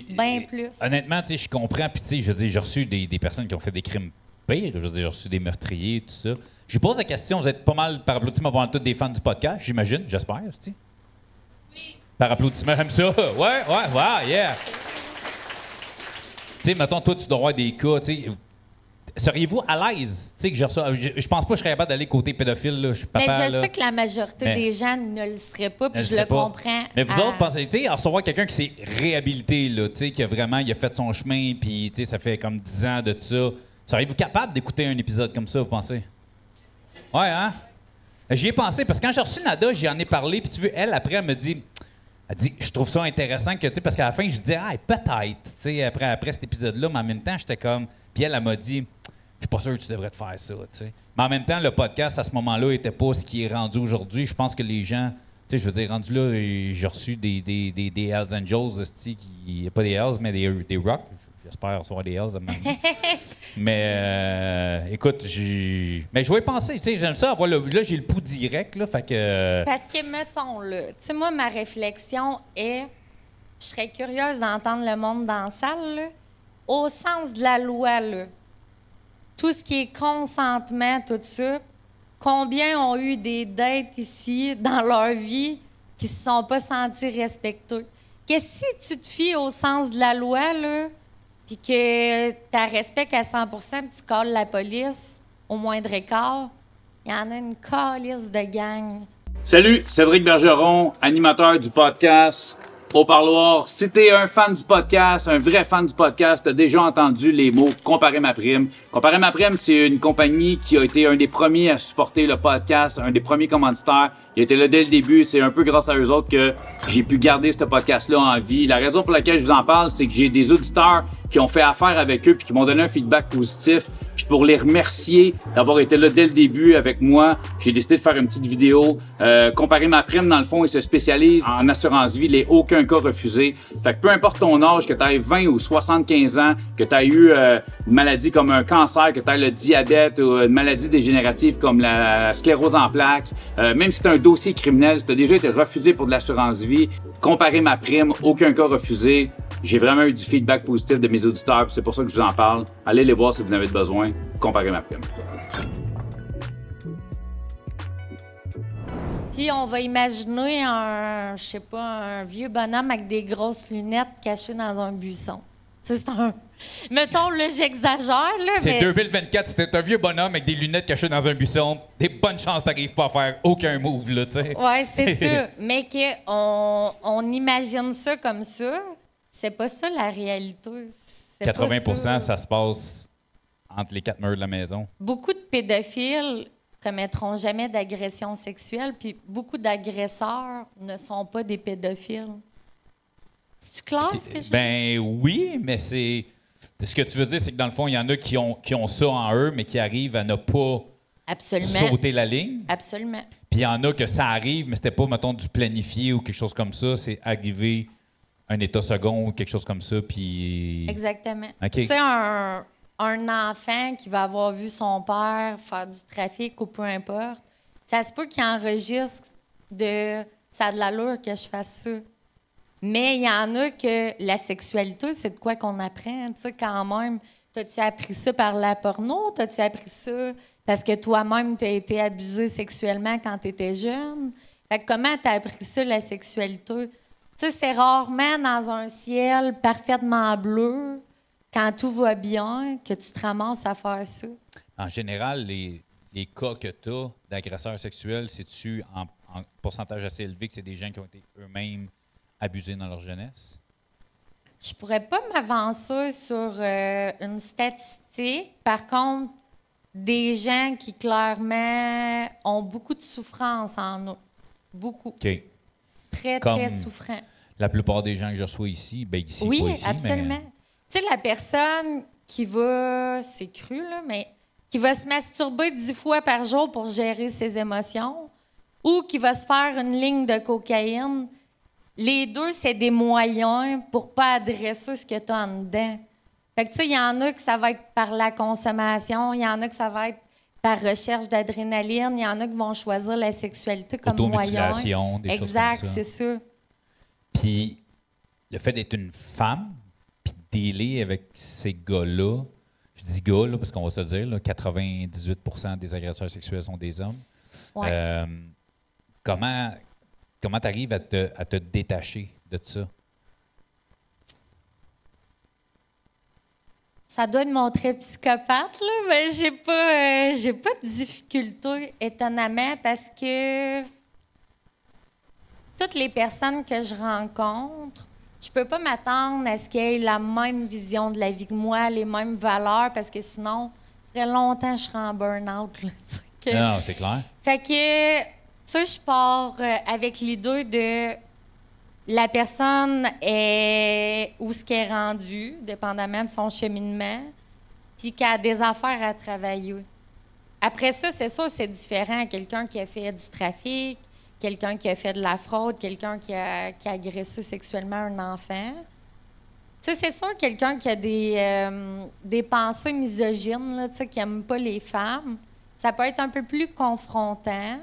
Bien plus. Honnêtement, tu sais, je comprends. Puis, tu sais, je veux dire, j'ai reçu des personnes qui ont fait des crimes pires. Je veux dire, j'ai reçu des meurtriers, tout ça. Je vous pose la question, vous êtes pas mal, par applaudissement, pas mal tous des fans du podcast, j'imagine, j'espère, aussi. Oui. Par applaudissement, j'aime ça. Ouais, yeah. Tu sais, mettons, toi, tu dois avoir des cas, tu sais. Seriez-vous à l'aise? Tu sais, que je reçois. Je pense pas que je serais capable d'aller côté pédophile, là. Je suis papa, Mais je là. sais que la majorité des gens ne le seraient pas, puis je sais le pas. comprends. Mais vous autres, pensez, tu sais, à recevoir quelqu'un qui s'est réhabilité, là, tu sais, qui a vraiment, il a fait son chemin, puis, tu sais, ça fait comme 10 ans de ça. Seriez-vous capable d'écouter un épisode comme ça, vous pensez? Ouais, hein? J'y ai pensé, parce que quand j'ai reçu Nada, j'y en ai parlé, puis tu veux, elle, après, elle dit, je trouve ça intéressant que, tu sais, parce qu'à la fin, je disais, peut-être, tu sais, après cet épisode-là, mais en même temps, j'étais comme, puis elle m'a dit, je suis pas sûr que tu devrais te faire ça, tu sais. Mais en même temps, le podcast, à ce moment-là, était pas ce qui est rendu aujourd'hui. Je pense que les gens, tu sais, je veux dire, rendu là, j'ai reçu des Hells Angels, pas des Hells, mais des Rock. J'espère recevoir des Hells à un moment donné. Mais écoute, mais je vais y penser, tu sais, j'aime ça. Là, j'ai le pouls direct, là, fait que... Parce que, mettons, là, tu sais, moi, ma réflexion est, je serais curieuse d'entendre le monde dans la salle, là, au sens de la loi, là. Tout ce qui est consentement, tout ça, combien ont eu des dates ici dans leur vie qui se sont pas sentis respectés? Que si tu te fies au sens de la loi, là, puis que tu respectes à 100 puis tu colles la police au moindre écart, il y en a une calice de gang. Salut, Cédric Bergeron, animateur du podcast Au Parloir. Si t'es un fan du podcast, un vrai fan du podcast, t'as déjà entendu les mots « Comparer ma prime ». Comparer ma prime, c'est une compagnie qui a été un des premiers à supporter le podcast, un des premiers commanditaires. Ils étaient là dès le début. C'est un peu grâce à eux autres que j'ai pu garder ce podcast-là en vie. La raison pour laquelle je vous en parle, c'est que j'ai des auditeurs qui ont fait affaire avec eux puis qui m'ont donné un feedback positif. Puis pour les remercier d'avoir été là dès le début avec moi, j'ai décidé de faire une petite vidéo. Comparer ma prime, dans le fond, ils se spécialisent en assurance vie, les aucun cas refusé. Fait que peu importe ton âge, que tu aies 20 ou 75 ans, que tu aies eu une maladie comme un cancer, que tu aies le diabète ou une maladie dégénérative comme la sclérose en plaques, même si tu as un dossier criminel, si tu as déjà été refusé pour de l'assurance vie, comparer ma prime, aucun cas refusé. J'ai vraiment eu du feedback positif de mes auditeurs, c'est pour ça que je vous en parle. Allez les voir si vous en avez besoin. Comparer ma prime. Puis on va imaginer un, je sais pas, un vieux bonhomme avec des grosses lunettes caché dans un buisson. Tu sais, c'est un... Mettons, là, j'exagère, là, C'est mais... 2024, c'était un vieux bonhomme avec des lunettes cachées dans un buisson. Des bonnes chances que t'arrives pas à faire aucun move, là, tu sais. Ouais, c'est ça. Mais qu'on imagine ça comme ça, c'est pas ça la réalité. C'est 80 pas ça se passe entre les quatre murs de la maison. Beaucoup de pédophiles commettront jamais d'agression sexuelle, puis beaucoup d'agresseurs ne sont pas des pédophiles. C'est-tu clair, ce que je veux dire? Ben oui, mais c'est... Ce que tu veux dire, c'est que dans le fond, il y en a qui ont ça en eux, mais qui arrivent à ne pas Absolument. sauter la ligne. Absolument. Puis il y en a que ça arrive, mais c'était pas, mettons, du planifié ou quelque chose comme ça. C'est arrivé un état second ou quelque chose comme ça, puis... Exactement. OK. Tu sais, un enfant qui va avoir vu son père faire du trafic ou peu importe, ça se peut qu'il enregistre de « ça a de l'allure que je fasse ça ». Mais il y en a que la sexualité, c'est de quoi qu'on apprend, tu sais, quand même. T'as-tu appris ça par la porno? T'as-tu appris ça parce que toi-même, t'as été abusé sexuellement quand t'étais jeune? Fait que comment t'as appris ça, la sexualité? Tu sais, c'est rarement dans un ciel parfaitement bleu, quand tout va bien, que tu te ramasses à faire ça. En général, les cas que tu as d'agresseurs sexuels, c'est-tu en pourcentage assez élevé que c'est des gens qui ont été eux-mêmes abusés dans leur jeunesse? Je pourrais pas m'avancer sur une statistique. Par contre, des gens qui clairement ont beaucoup de souffrance en eux. Beaucoup. OK. Très, Comme très souffrants. La plupart des gens que je reçois ici, ben ici, Oui, pas ici, absolument. Tu sais, la personne qui va, c'est cru, là, mais qui va se masturber 10 fois par jour pour gérer ses émotions ou qui va se faire une ligne de cocaïne, les deux, c'est des moyens pour pas adresser ce que tu as en dedans. Fait que, tu sais, il y en a que ça va être par la consommation, il y en a que ça va être par recherche d'adrénaline, il y en a qui vont choisir la sexualité comme moyen. Automutilation, des exact, choses comme ça. c'est ça. Puis le fait d'être une femme, puis de dealer avec ces gars-là, je dis gars, là, parce qu'on va se dire, là, 98% des agresseurs sexuels sont des hommes. Ouais. Comment tu arrives à te détacher de ça? Ça doit être mon trait psychopathe, là, mais j'ai pas de difficulté, étonnamment, parce que toutes les personnes que je rencontre, je peux pas m'attendre à ce qu'elles aient la même vision de la vie que moi, les mêmes valeurs, parce que sinon, très longtemps, je serais en burn-out. Là, Non, c'est clair. Fait que, tu sais, je pars avec l'idée de la personne est où ce qu'elle est rendue, dépendamment de son cheminement, puis qu'elle a des affaires à travailler. Après ça, c'est sûr, c'est différent. Quelqu'un qui a fait du trafic, quelqu'un qui a fait de la fraude, quelqu'un qui a agressé sexuellement un enfant. Tu sais, c'est sûr, quelqu'un qui a des pensées misogynes, là, tu sais, qui n'aime pas les femmes, ça peut être un peu plus confrontant.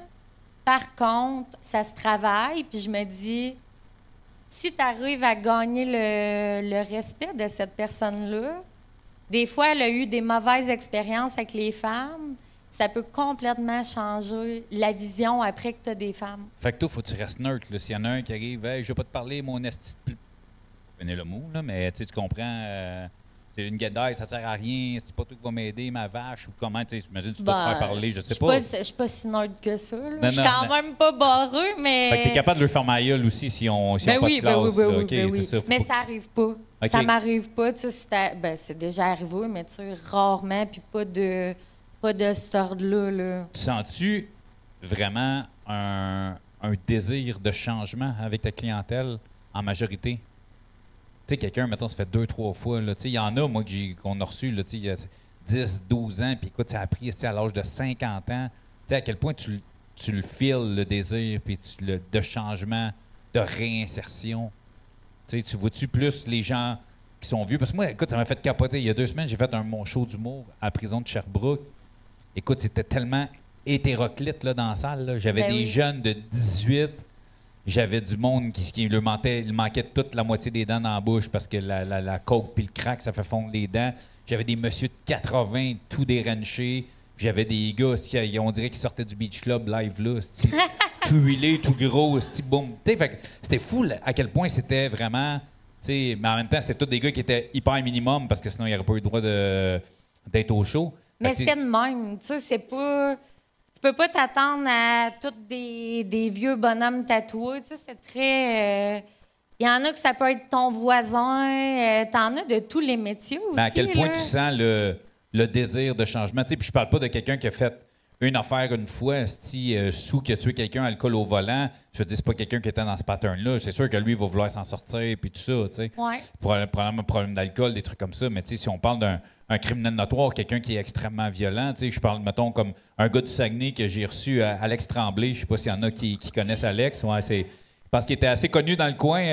Par contre, ça se travaille, puis je me dis, si tu arrives à gagner le respect de cette personne-là, des fois, elle a eu des mauvaises expériences avec les femmes, ça peut complètement changer la vision après que tu as des femmes. Fait que toi, faut que tu restes neutre. là. S'il y en a un qui arrive, hey, je vais pas te parler, mon esti. Venez le mot, là, mais tu comprends. C'est une guédaille, ça sert à rien. C'est pas toi qui va m'aider, ma vache, ou comment, tu sais, j'imagine que tu dois te faire parler, je sais pas. Je suis pas si neutre que ça. Là. Non, Je suis quand même pas barreux, mais. Fait que t'es capable de le faire ma gueule aussi si on pas de classe. Oui. Ça, mais pas... ça arrive pas. Okay. Ça m'arrive pas. Tu sais, c'est déjà arrivé, mais tu sais, rarement, puis pas de cet ordre-là. Là. Tu sens-tu vraiment un désir de changement avec ta clientèle en majorité? Tu sais, quelqu'un, mettons, ça fait 2-3 fois. Il y en a, moi, qu'on a reçu, là, il y a 10, 12 ans, puis écoute, ça a pris à l'âge de 50 ans. Tu sais, à quel point tu le files, le désir, puis de changement, de réinsertion. Tu vois-tu plus les gens qui sont vieux? Parce que moi, écoute, ça m'a fait capoter. Il y a 2 semaines, j'ai fait mon show d'humour à la prison de Sherbrooke. Écoute, c'était tellement hétéroclite là, dans la salle. Là. J'avais des jeunes de 18. J'avais du monde qui il manquait toute la moitié des dents dans la bouche parce que la coke puis le crack, ça fait fondre les dents. J'avais des messieurs de 80, tout déranchés. J'avais des gars, on dirait qu'ils sortaient du Beach Club live là, tout huilé, tout gros, boum. C'était fou là, à quel point c'était vraiment... mais en même temps, c'était tous des gars qui étaient hyper minimum parce que sinon, il n'y aurait pas eu le droit d'être au show. Mais c'est de même. Tu sais, c'est pas... Tu peux pas t'attendre à tous des vieux bonhommes tatoués. Tu sais, c'est très... Il y en a que ça peut être ton voisin. T'en as de tous les métiers aussi. Mais à quel point là. tu sens le désir de changement? Puis je parle pas de quelqu'un qui a fait une affaire une fois, sous qui a tué quelqu'un, alcool au volant. Je veux dire, c'est pas quelqu'un qui était dans ce pattern-là. C'est sûr que lui, il va vouloir s'en sortir, puis tout ça, tu sais. Ouais. Probablement un problème d'alcool, des trucs comme ça. Mais tu sais, si on parle d'un criminel notoire, quelqu'un qui est extrêmement violent, tu sais, je parle, mettons, comme un gars du Saguenay que j'ai reçu, Alex Tremblay. Je sais pas s'il y en a qui connaissent Alex. Ouais, c'est... Parce qu'il était assez connu dans le coin,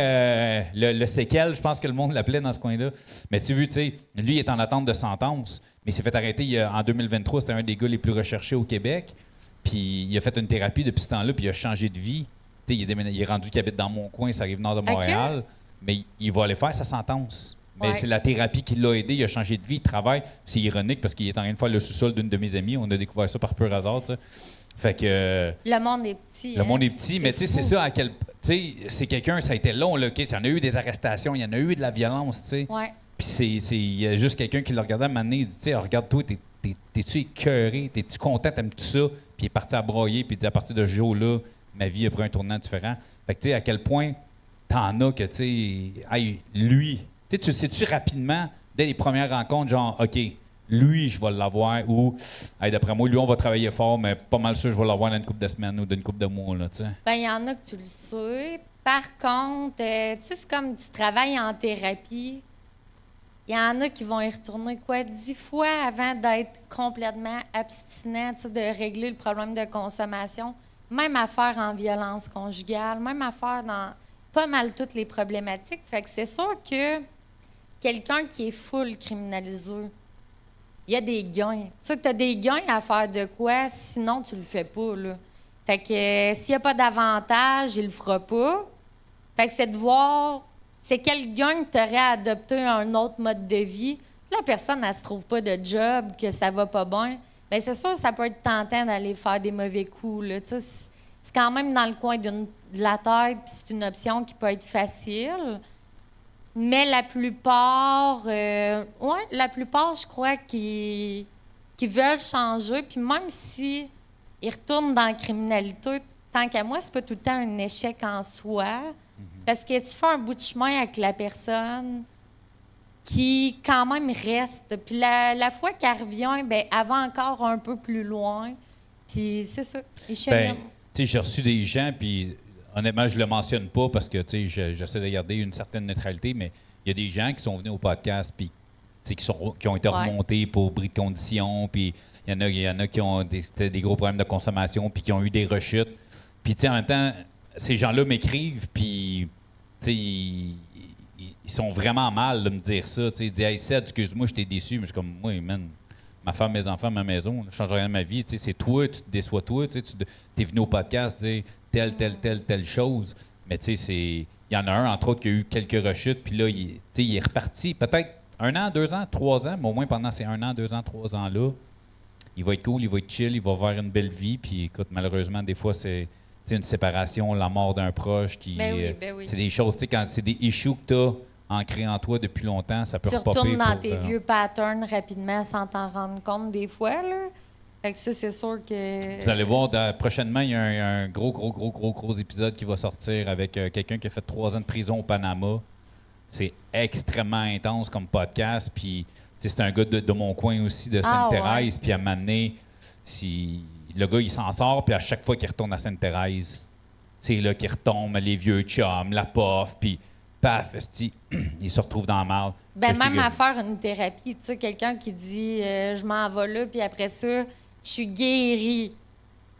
le séquel, je pense que le monde l'appelait dans ce coin-là. Mais tu sais, lui, il est en attente de sentence, mais il s'est fait arrêter en 2023. C'était un des gars les plus recherchés au Québec. Puis il a fait une thérapie depuis ce temps-là, puis il a changé de vie. Tu sais, il est rendu qu'il habite dans mon coin, ça arrive nord de Montréal, mais il va aller faire sa sentence. Mais c'est la thérapie qui l'a aidé, il a changé de vie, il travaille. C'est ironique parce qu'il est en train de faire le sous-sol d'une de mes amies. On a découvert ça par pur hasard, tu sais. Fait que... Le monde est petit. Le monde est petit, mais tu sais, c'est ça à quel... Tu sais, c'est quelqu'un, ça a été long, là, OK? Il y en a eu des arrestations, il y en a eu de la violence, tu sais. Ouais. Puis il y a juste quelqu'un qui le regardait à un moment donné, il dit, tu sais, regarde-toi, t'es-tu écœuré? T'es-tu content? T'aimes-tu ça? Puis il est parti à broyer, puis il dit, à partir de ce jour-là, ma vie a pris un tournant différent. Fait que tu sais, à quel point t'en as que, tu sais, hey, lui... Tu sais, tu sais-tu rapidement, dès les premières rencontres, genre, OK... Lui, je vais l'avoir, ou hey, d'après moi, lui, on va travailler fort, mais pas mal sûr, je vais l'avoir dans une couple de semaines ou d'une couple de mois. Là, ben, il y en a que tu le sais, Par contre, tu sais, c'est comme tu travailles en thérapie. Il y en a qui vont y retourner 10 fois avant d'être complètement abstinent, tu sais, de régler le problème de consommation. Même affaire en violence conjugale, même affaire dans pas mal toutes les problématiques. Fait que c'est sûr que quelqu'un qui est full criminalisé, il y a des gains. Tu sais, tu as des gains à faire de quoi, sinon tu le fais pas, là. Fait que s'il n'y a pas d'avantage, il le fera pas. Fait que c'est de voir, c'est quel gain tu aurais à adopter un autre mode de vie. Si la personne, elle se trouve pas de job, que ça va pas bien, bien c'est sûr, ça peut être tentant d'aller faire des mauvais coups, là. Tu sais, c'est quand même dans le coin de la tête, puis c'est une option qui peut être facile. Mais la plupart, je crois qu'ils veulent changer. Puis même si ils retournent dans la criminalité, tant qu'à moi, c'est pas tout le temps un échec en soi. Parce que tu fais un bout de chemin avec la personne qui, quand même, reste. Puis la fois qu'elle revient, bien, elle va encore un peu plus loin. Puis c'est ça, ils cheminent. Ben, tu sais, j'ai reçu des gens, puis honnêtement, je le mentionne pas parce que, tu sais, j'essaie de garder une certaine neutralité, mais il y a des gens qui sont venus au podcast, puis, tu sais, qui ont été remontés pour bris de conditions, puis il y en a qui ont des gros problèmes de consommation, puis qui ont eu des rechutes. Puis, tu sais, en même temps, ces gens-là m'écrivent, puis, tu sais, ils sont vraiment mal de me dire ça. Tu sais, ils disent « Hey, Seth, excuse-moi, je t'ai déçu. » Mais je suis comme « Oui, man, ma femme, mes enfants, ma maison, je ne change rien de ma vie. Tu sais, c'est toi, tu te déçois toi. Tu es venu au podcast, tu sais, telle chose. » Mais tu sais, il y en a un, entre autres, qui a eu quelques rechutes, puis là, il est reparti. Peut-être 1 an, 2 ans, 3 ans, mais au moins pendant ces 1 an, 2 ans, 3 ans-là, il va être cool, il va être chill, il va avoir une belle vie. Puis écoute, malheureusement, des fois, c'est une séparation, la mort d'un proche qui. Ben oui. C'est des choses, tu sais, quand c'est des issues que tu as ancrés en toi depuis longtemps, ça peut repopper. Tu retournes dans tes vieux patterns rapidement sans t'en rendre compte des fois, là. Fait que ça, c'est sûr que. Vous allez voir, prochainement, il y a un gros épisode qui va sortir avec quelqu'un qui a fait 3 ans de prison au Panama. C'est extrêmement intense comme podcast. Puis, c'est un gars de mon coin aussi, de Sainte-Thérèse. Ouais. Puis, à un moment donné, le gars, il s'en sort. Puis, à chaque fois qu'il retourne à Sainte-Thérèse, c'est là qu'il retombe, les vieux chums, la pof. Puis, paf, il se retrouve dans la marde. Ben, même à faire une thérapie, tu sais, quelqu'un qui dit je m'en vais là, puis après ça, je suis guéri.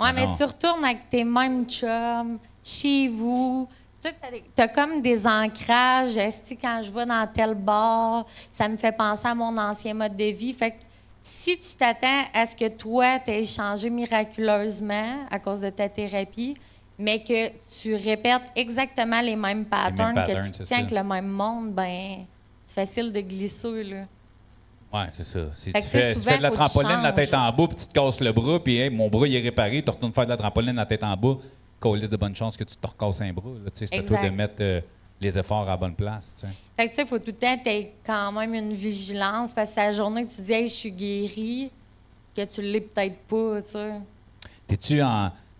Ouais, mais tu retournes avec tes mêmes chums, chez vous. Tu sais, t'as comme des ancrages. Quand je vais dans tel bar, ça me fait penser à mon ancien mode de vie. Fait que si tu t'attends à ce que toi, tu aies changé miraculeusement à cause de ta thérapie, mais que tu répètes exactement les mêmes patterns, que tu te tiens avec le même monde, ben c'est facile de glisser, là. Oui, c'est ça. Si Fait tu que, fais, souvent, de la faut que tu trampoline la tête changes. en bas, puis tu te casses le bras, puis hey, mon bras il est réparé, tu retournes faire de la trampoline la tête en bas, colisse de bonne chance que tu te recasses un bras. là, tu sais, c'est à toi de Exact. mettre les efforts à la bonne place. Tu sais. Fait que, tu sais, il faut tout le temps que tu quand même une vigilance, parce que c'est la journée que tu dis, hey, je suis guérie, que tu l'es peut-être pas, tu sais.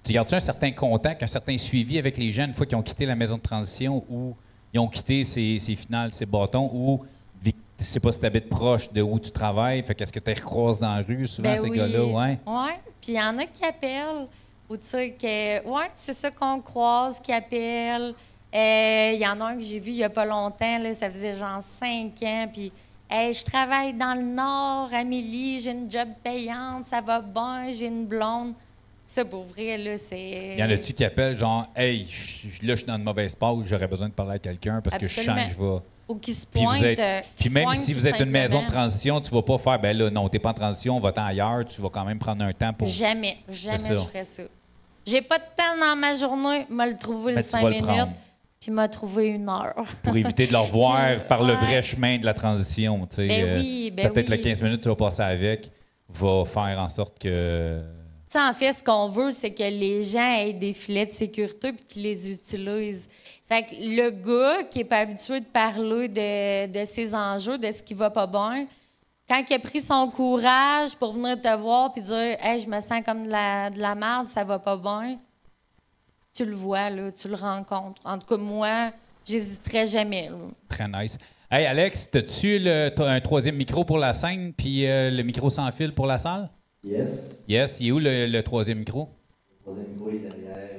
Tu gardes-tu un certain contact, un certain suivi avec les gens une fois qu'ils ont quitté la maison de transition ou ils ont quitté ces finales, ces bâtons, ou je sais pas si tu habites proche de où tu travailles, fait qu'est-ce que tu les recroises dans la rue, souvent Ben ces oui. gars-là, ouais? Oui, puis il y en a qui appellent, ou tu sais, que, ouais, c'est ça qu'on croise, qui appellent. Il y en a un que j'ai vu il y a pas longtemps, là, ça faisait genre 5 ans, puis hey, je travaille dans le Nord, Amélie, j'ai une job payante, ça va bien, j'ai une blonde. Ça, pour vrai, là, c'est... Y en a-tu qui appellent genre, hey, là, je suis dans une mauvaise pause, j'aurais besoin de parler à quelqu'un parce que je Absolument. change, je vais. Ou qui se Puis, pointe. puis même si vous êtes une maison de transition, tu vas pas faire, ben là, non, t'es pas en transition, va-t'en ailleurs, tu vas quand même prendre un temps pour. Jamais ça. je ferais ça. J'ai pas de temps dans ma journée, m'a le trouver Ben, le tu 5 vas le minutes, prendre. puis m'a trouvé 1 heure. Pour éviter de le revoir par le ouais. vrai chemin de la transition. Tu sais, Ben oui, ben peut-être oui. le 15 minutes que tu vas passer avec va faire en sorte que. Tu sais, en fait, ce qu'on veut, c'est que les gens aient des filets de sécurité puis qu'ils les utilisent. Fait que le gars qui n'est pas habitué de parler de ses enjeux, de ce qui va pas bien, quand il a pris son courage pour venir te voir puis dire « Hey, je me sens comme de la merde, ça va pas bien », tu le vois, là, tu le rencontres. En tout cas, moi, j'hésiterais jamais. Là. Très nice. Hey, Alex, as-tu un 3e micro pour la scène puis le micro sans fil pour la salle? Yes. Yes. Il est où le 3e micro? Le troisième micro est derrière.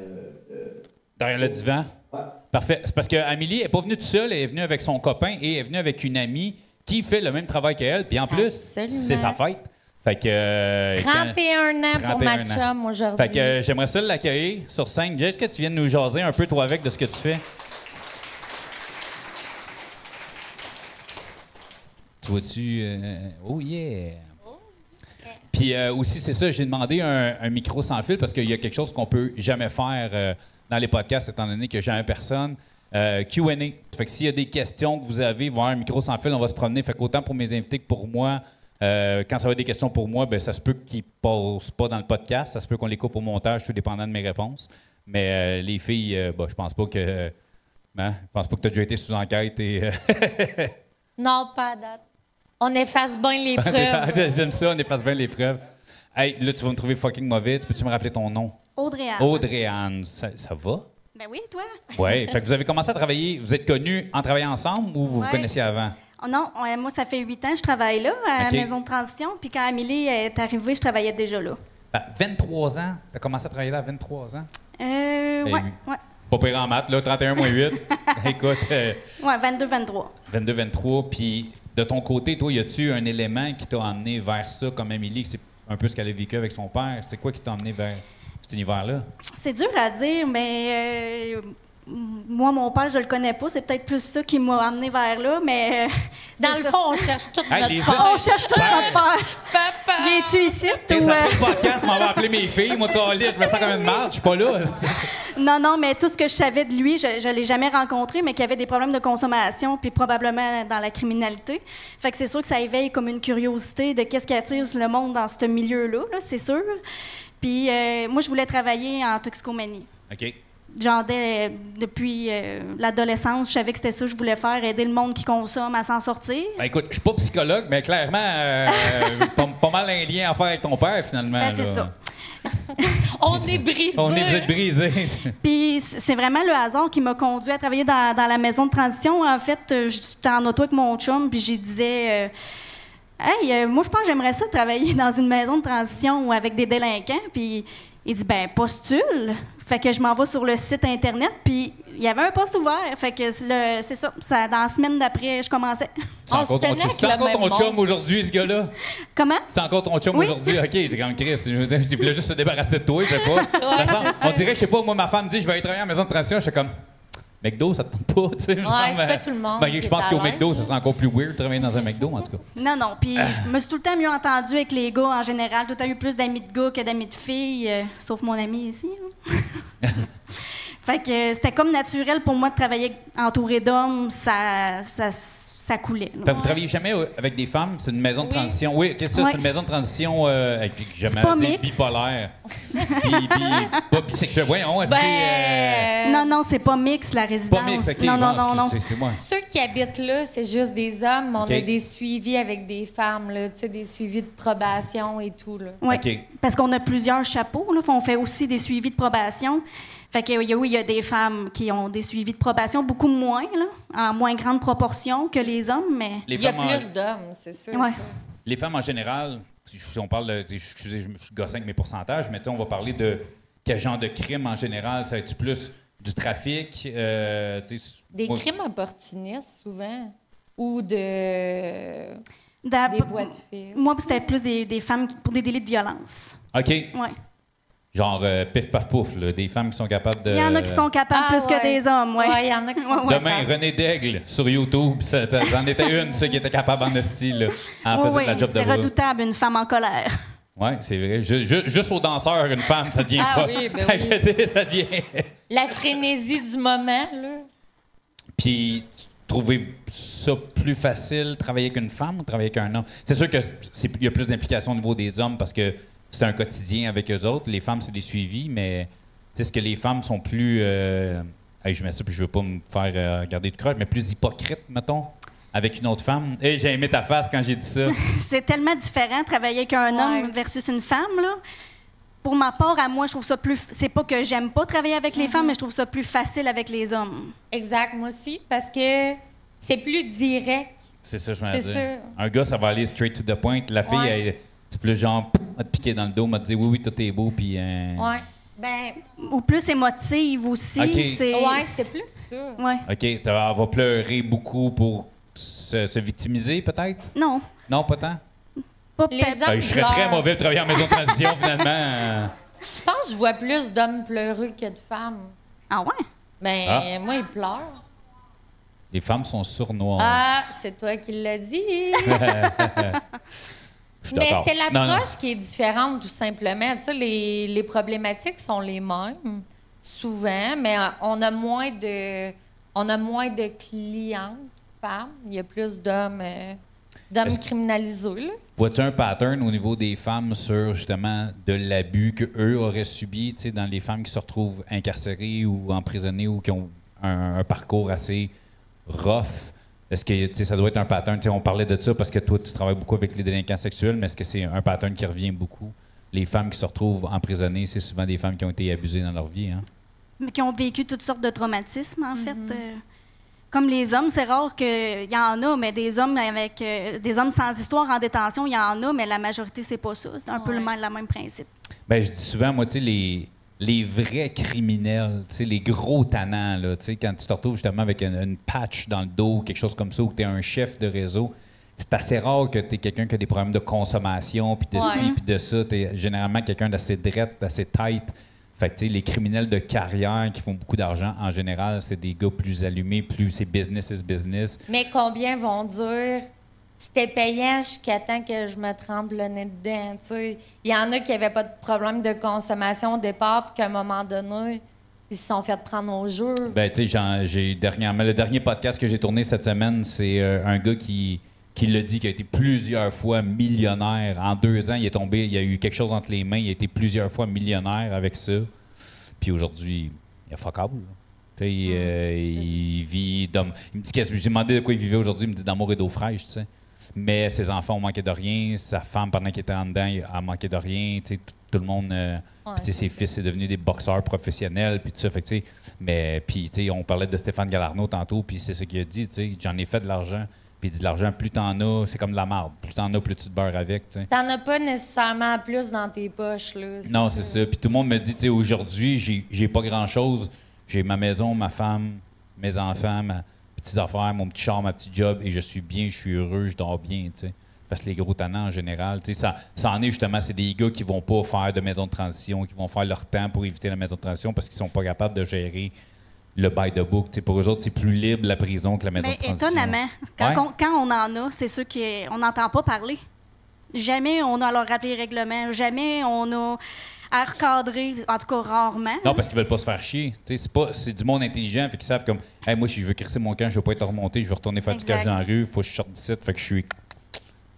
Derrière le divan? Ouais. Parfait. C'est parce qu'Amélie n'est pas venue toute seule, elle est venue avec son copain et elle est venue avec une amie qui fait le même travail qu'elle. Puis en plus, Absolument. c'est sa fête. Fait que, 31 ans pour 31 ma ans. chum aujourd'hui. Fait que j'aimerais ça l'accueillir sur scène. Est-ce que tu viennes nous jaser un peu, toi, avec, de ce que tu fais? Tu vois-tu... Oh yeah! Puis aussi, c'est ça, j'ai demandé un micro sans fil parce qu'il y a quelque chose qu'on peut jamais faire dans les podcasts, étant donné qu'il n'y a jamais personne. Q&A. Fait que s'il y a des questions que vous avez, il va y avoir un micro sans fil, on va se promener. Fait qu'autant pour mes invités que pour moi, quand ça va être des questions pour moi, ben ça se peut qu'ils ne passent pas dans le podcast. Ça se peut qu'on les coupe au montage, tout dépendant de mes réponses. Mais les filles, je pense pas que... je pense pas que tu as déjà été sous enquête et... Non, pas à date. On efface bien les preuves. J'aime ça, on efface bien les preuves. Hey, là, tu vas me trouver fucking mauvais. Peux-tu me rappeler ton nom? Audrey-Anne. Audrey-Anne. Ça va? Ben oui, toi? Oui. Fait que vous avez commencé à travailler, vous êtes connus en travaillant ensemble ou vous vous Ouais. connaissiez avant? Oh non, moi, ça fait 8 ans que je travaille là, à OK. la maison de transition. Puis quand Amélie est arrivée, je travaillais déjà là. 23 ans? Tu as commencé à travailler là à 23 ans? Ouais, oui. ouais. Pas pire en maths, là, 31 moins 8. Écoute, Ouais, 22-23. 22-23. Puis de ton côté, toi, y a-tu un élément qui t'a emmené vers ça, comme Amélie, que c'est un peu ce qu'elle a vécu avec son père? C'est quoi qui t'a emmené vers cet univers-là? C'est dur à dire, mais moi, mon père, je le connais pas. C'est peut-être plus ça qui m'a amené vers là, mais... Dans c'est le ça. fond, on cherche tout Hey, les notre part. On cherche tout notre père. Papa! Viens-tu ici? T'es ou, après le podcast, on va appeler mes filles. Moi, câlisse, je me sens comme une marde, je suis pas là. Non, mais tout ce que je savais de lui, je l'ai jamais rencontré, mais qu'il avait des problèmes de consommation, puis probablement dans la criminalité. Fait que c'est sûr que ça éveille comme une curiosité de qu'est-ce qui attire le monde dans ce milieu-là, là, c'est sûr. Puis moi, je voulais travailler en toxicomanie. OK. Genre, depuis l'adolescence, je savais que c'était ça que je voulais faire, aider le monde qui consomme à s'en sortir. Ben, écoute, je suis pas psychologue, mais clairement, pas mal un lien à faire avec ton père, finalement. Ben, c'est là. ça. On est brisés. On est peut-être brisés. Puis c'est vraiment le hasard qui m'a conduit à travailler dans la maison de transition. En fait, j'étais en auto avec mon chum, puis j'ai disais... Hey, moi, je pense que j'aimerais ça travailler dans une maison de transition avec des délinquants. Puis il dit, ben postule. Fait que je m'en vais sur le site Internet, puis il y avait un poste ouvert. Fait que c'est ça. Dans la semaine d'après, je commençais. On se tenait avec C'est le encore même ton chum monde. aujourd'hui, ce gars-là? Comment? C'est encore ton chum Oui. aujourd'hui? OK, j'ai comme Chris. Je voulais juste se débarrasser de toi, je sais pas. De toute façon, c'est ça. on dirait, je sais pas, moi, ma femme dit, je vais aller travailler à la maison de transition. Je suis comme, McDo, ça te tente pas, tu sais. Ouais, c'est pas tout le monde Ben, qui je est pense à qu'au l'aise, McDo, là. ça serait encore plus weird de travailler dans un McDo, en tout cas. Non. Puis je me suis tout le temps mieux entendue avec les gars en général. Tout le temps eu plus d'amis de gars que d'amis de filles, sauf mon ami ici. là. Fait que c'était comme naturel pour moi de travailler entouré d'hommes. Ça coulait. là. Fait que vous travaillez jamais avec des femmes? C'est une maison de Oui. transition. Oui, qu'est-ce que c'est? Ouais. C'est une maison de transition avec, j'aimais pas dire, mix. bipolaire. Pas bisexuel. Voyons, Ben, Non, c'est pas mix la résidence. pas mix, OK. Non. C'est moi. Ceux qui habitent là, c'est juste des hommes, mais on OK. a des suivis avec des femmes, là, tu sais, des suivis de probation et tout. Là. Oui, OK. parce qu'on a plusieurs chapeaux. Là. On fait aussi des suivis de probation. Fait que oui, il y a des femmes qui ont des suivis de probation, beaucoup moins, là, en moins grande proportion que les hommes, mais... Les Il y a femmes en- plus d'hommes, c'est sûr. Ouais. tu sais. Les femmes en général, si on parle de. Excusez, je suis gossant avec mes pourcentages, mais tu sais, on va parler de quel genre de crime en général. Ça va-tu plus du trafic? Tu sais, Des moi- crimes opportunistes, souvent. Ou de... D'ab- Des voies de fait. Moi, c'était plus des femmes pour des délits de violence. OK. Ouais. Genre pif paf pouf, là, des femmes qui sont capables de. Il y en a qui sont capables Ah, plus que ouais. des hommes, ouais. Ouais, il y en a qui sont Ouais, Demain, René Daigle sur YouTube, j'en étais une, ceux qui étaient capables en style, là, en faisant Ouais, de la job de c'est bras. redoutable, une femme en colère. Oui, c'est vrai. Juste aux danseurs, une femme, ça devient Ah fort. oui, ben Fait que, oui. tu sais, ça devient. La frénésie du moment, là. Puis, trouvez ça plus facile, travailler avec une femme ou travailler avec un homme? C'est sûr qu'il y a plus d'implications au niveau des hommes parce que c'est un quotidien avec eux autres. Les femmes, c'est des suivis, mais tu sais, est-ce que les femmes sont plus... hey, je mets ça, puis je veux pas me faire regarder de croche, mais plus hypocrites, mettons, avec une autre femme. Hey, j'ai aimé ta face quand j'ai dit ça. C'est tellement différent travailler avec un homme versus une femme, là. Pour ma part, à moi, je trouve ça plus... C'est pas que j'aime pas travailler avec les femmes, mais je trouve ça plus facile avec les hommes. Exact, moi aussi, parce que c'est plus direct. C'est ça, je m'en C'est dire. sûr. Un gars, ça va aller straight to the point. La fille, Ouais. c'est plus genre, m'a te piquer dans le dos, m'a te dire oui, tout est beau, puis... Ouais. Ben, Ou plus émotive aussi. OK. c'est plus ça. Ouais. OK, elle va pleurer beaucoup pour se victimiser, peut-être? Non, Non, pas tant? pas Les peut-être. hommes Je serais très pleurent. mauvais pour travailler en maison de transition, finalement. Je pense que je vois plus d'hommes pleureux que de femmes. Ah ouais? Ben, moi, ils pleurent. Les femmes sont sournoises. Ah, c'est toi qui l'as dit. Je suis Mais d'accord. c'est Non, non. l'approche qui est différente, tout simplement. Tu sais, les problématiques sont les mêmes, souvent, mais on a moins de clientes femmes. Il y a plus d'hommes Est-ce- criminalisés, là. Vois-tu un pattern au niveau des femmes sur, justement, de l'abus qu'eux auraient subi, tu sais, dans les femmes qui se retrouvent incarcérées ou emprisonnées ou qui ont un parcours assez rough? Est-ce que, tu sais, ça doit être un pattern? Tu sais, on parlait de ça parce que toi, tu travailles beaucoup avec les délinquants sexuels, mais est-ce que c'est un pattern qui revient beaucoup? Les femmes qui se retrouvent emprisonnées, c'est souvent des femmes qui ont été abusées dans leur vie, hein? Mais qui ont vécu toutes sortes de traumatismes, en fait. Comme les hommes, c'est rare qu'il y en a, mais des hommes avec des hommes sans histoire en détention, il y en a, mais la majorité, c'est pas ça. C'est un peu le même principe. Bien, je dis souvent, moi, tu sais, les vrais criminels, tu sais, les gros tannants, là, tu sais, quand tu te retrouves justement avec une patch dans le dos, quelque chose comme ça, ou que tu es un chef de réseau, c'est assez rare que tu es quelqu'un qui a des problèmes de consommation, puis de ci, puis de ça. Tu es généralement quelqu'un d'assez drette, d'assez tight. Fait que, tu sais, les criminels de carrière qui font beaucoup d'argent, en général, c'est des gars plus allumés, plus c'est business is business. Mais combien vont dire c'était payant jusqu'à temps que je me trempe le nez dedans? Tu sais, il y en a qui n'avaient pas de problème de consommation au départ, puis qu'à un moment donné, ils se sont fait prendre au jeu. Ben, tu sais, j'ai dernièrement, le dernier podcast que j'ai tourné cette semaine, c'est un gars qui l'a dit, qui a été plusieurs fois millionnaire. En 2 ans, il est tombé, il a eu quelque chose entre les mains, il a été plusieurs fois millionnaire avec ça. Puis aujourd'hui, il a fuck all, là. Tu sais, il vit d'homme. Il me dit j'ai demandé de quoi il vivait aujourd'hui, il me dit d'amour et d'eau fraîche, tu sais. Mais ses enfants ont manqué de rien, sa femme, pendant qu'il était en dedans, a manqué de rien, tu sais, tout le monde. Puis, tu sais, ses fils sont devenus des boxeurs professionnels, puis tout ça. Fait que, tu sais, mais, puis, tu sais, on parlait de Stéphane Galarneau tantôt, puis c'est ce qu'il a dit, tu sais, j'en ai fait de l'argent. Puis il dit de l'argent, plus t'en as, c'est comme de la marde. Plus t'en as, plus tu te beurres avec, tu sais. T'en as pas nécessairement plus dans tes poches, là. Non, c'est ça. Puis tout le monde me dit, tu sais, aujourd'hui, j'ai pas grand-chose. J'ai ma maison, ma femme, mes enfants, mes petites affaires, mon petit char, ma petite job, et je suis bien, je suis heureux, je dors bien, tu sais. Parce que les gros tannants, en général, tu sais, ça en est justement, c'est des gars qui vont pas faire de maison de transition, qui vont faire leur temps pour éviter la maison de transition parce qu'ils sont pas capables de gérer le by the book. T'sais, pour eux autres, c'est plus libre la prison que la maison de transition. Étonnamment, quand on en a, c'est sûr qu'on n'entend pas parler. Jamais on a à leur rappeler les règlements, jamais on a à recadrer, en tout cas rarement. Non, parce qu'ils veulent pas se faire chier. C'est du monde intelligent, fait qu'ils savent comme hey, moi, si je veux crisser mon camp, je veux pas être remonté, je veux retourner faire du cash dans la rue, faut que je sorte d'ici, fait que je suis.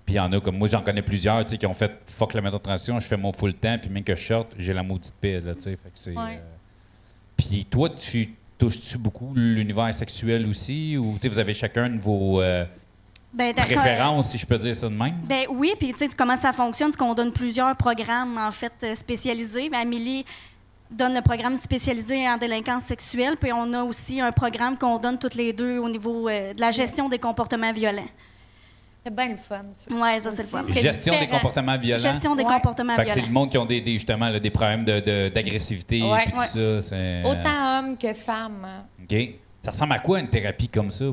Puis il y en a comme moi, j'en connais plusieurs qui ont fait fuck la maison de transition, je fais mon full temps, puis même que je sorte, j'ai la maudite paix. Là, fait que c'est. Puis toi, tu touches-tu beaucoup l'univers sexuel aussi? Ou vous avez chacun de vos préférences, si je peux dire ça de même? Ben oui, puis tu sais comment ça fonctionne, c'est qu'on donne plusieurs programmes, en fait, spécialisés. Ben, Amélie donne le programme spécialisé en délinquance sexuelle, puis on a aussi un programme qu'on donne toutes les deux au niveau de la gestion des comportements violents. C'est bien le fun, ça. Oui, ça, c'est le fun. Gestion des comportements violents? Gestion des comportements fait que violents. c'est le monde qui ont justement là, des problèmes d'agressivité et tout ça. C'est, autant hommes que femmes. OK. Ça ressemble à quoi une thérapie comme ça?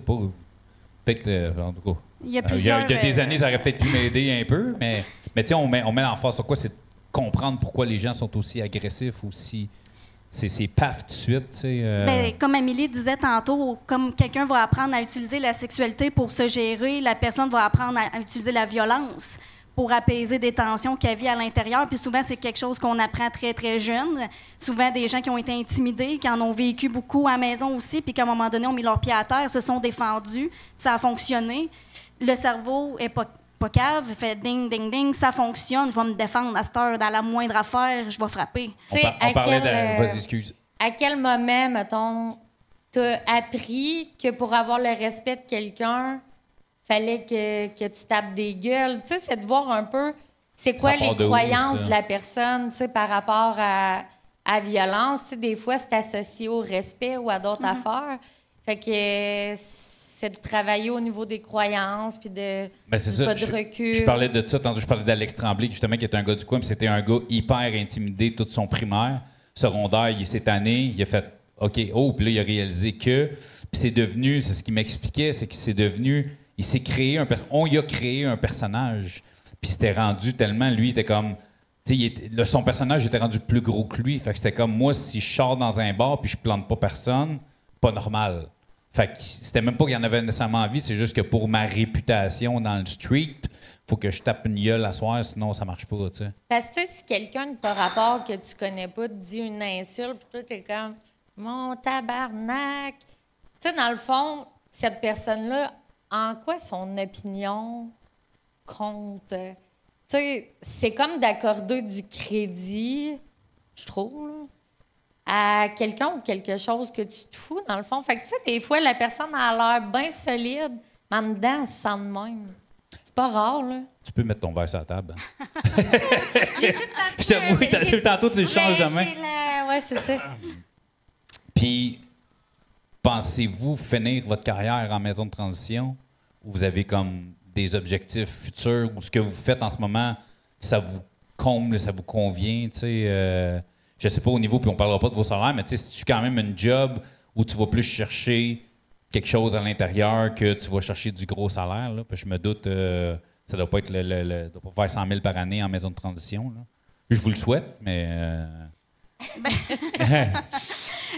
Peut-être, en tout cas. Il y a plusieurs... il y a des années, ça aurait peut-être pu m'aider un peu, mais tu sais, on met l'emphase sur quoi? C'est de comprendre pourquoi les gens sont aussi agressifs, aussi... C'est paf tout de suite, tu sais. Ben, comme Amélie disait tantôt, comme quelqu'un va apprendre à utiliser la sexualité pour se gérer, la personne va apprendre à utiliser la violence pour apaiser des tensions qu'elle vit à l'intérieur. Puis souvent, c'est quelque chose qu'on apprend très, très jeune. Souvent, des gens qui ont été intimidés, qui en ont vécu beaucoup à la maison aussi, puis qu'à un moment donné, ont mis leurs pieds à terre, se sont défendus, ça a fonctionné. Le cerveau est pas cave, fait ding, ding, ding, ça fonctionne, je vais me défendre à cette heure, dans la moindre affaire, je vais frapper. On parlait de... Vas-y, excuse. À quel moment, mettons, t'as appris que pour avoir le respect de quelqu'un, fallait que tu tapes des gueules? Tu sais, c'est de voir un peu c'est quoi les croyances de la personne, tu sais, par rapport à la violence. Tu sais, des fois, c'est associé au respect ou à d'autres affaires. Fait que c'est de travailler au niveau des croyances, puis de pas de recul. Je parlais de ça, tantôt je parlais d'Alex Tremblay, justement, qui est un gars du coin, puis c'était un gars hyper intimidé toute son primaire. secondaire, il s'est tanné, il a fait OK, oh, puis là, il a réalisé que. Puis c'est devenu, c'est ce qu'il m'expliquait, c'est qu'il s'est devenu. Il s'est créé on y a créé un personnage. Puis c'était rendu tellement, lui, il était comme. Tu sais, son personnage était rendu plus gros que lui. Fait que c'était comme moi, si je sors dans un bar puis je plante pas personne, pas normal. Fait que c'était même pas qu'il y en avait nécessairement envie, c'est juste que pour ma réputation dans le street, faut que je tape une gueule à soir, sinon ça marche pas, tu sais. Parce que tu sais, si quelqu'un de par rapport que tu connais pas te dit une insulte, puis toi, t'es comme « Mon tabarnak! » Tu sais, dans le fond, cette personne-là, en quoi son opinion compte? Tu sais, c'est comme d'accorder du crédit, je trouve, là, à quelqu'un ou quelque chose que tu te fous, dans le fond. Fait que, tu sais, des fois, la personne a l'air bien solide, mais en dedans, elle se sent de même. C'est pas rare, là. Tu peux mettre ton verre sur la table. J'ai tout Je t'avoue, tantôt, tu le changes de main. Ouais, c'est ça. Puis, pensez-vous finir votre carrière en maison de transition ou vous avez comme des objectifs futurs ou ce que vous faites en ce moment, ça vous comble, ça vous convient, tu sais? Je sais pas au niveau, puis on parlera pas de vos salaires, mais tu sais, c'est quand même une job où tu vas plus chercher quelque chose à l'intérieur que tu vas chercher du gros salaire, là. Puis je me doute, ça doit pas être doit pas faire 100 000 par année en maison de transition, là. Je vous le souhaite, mais...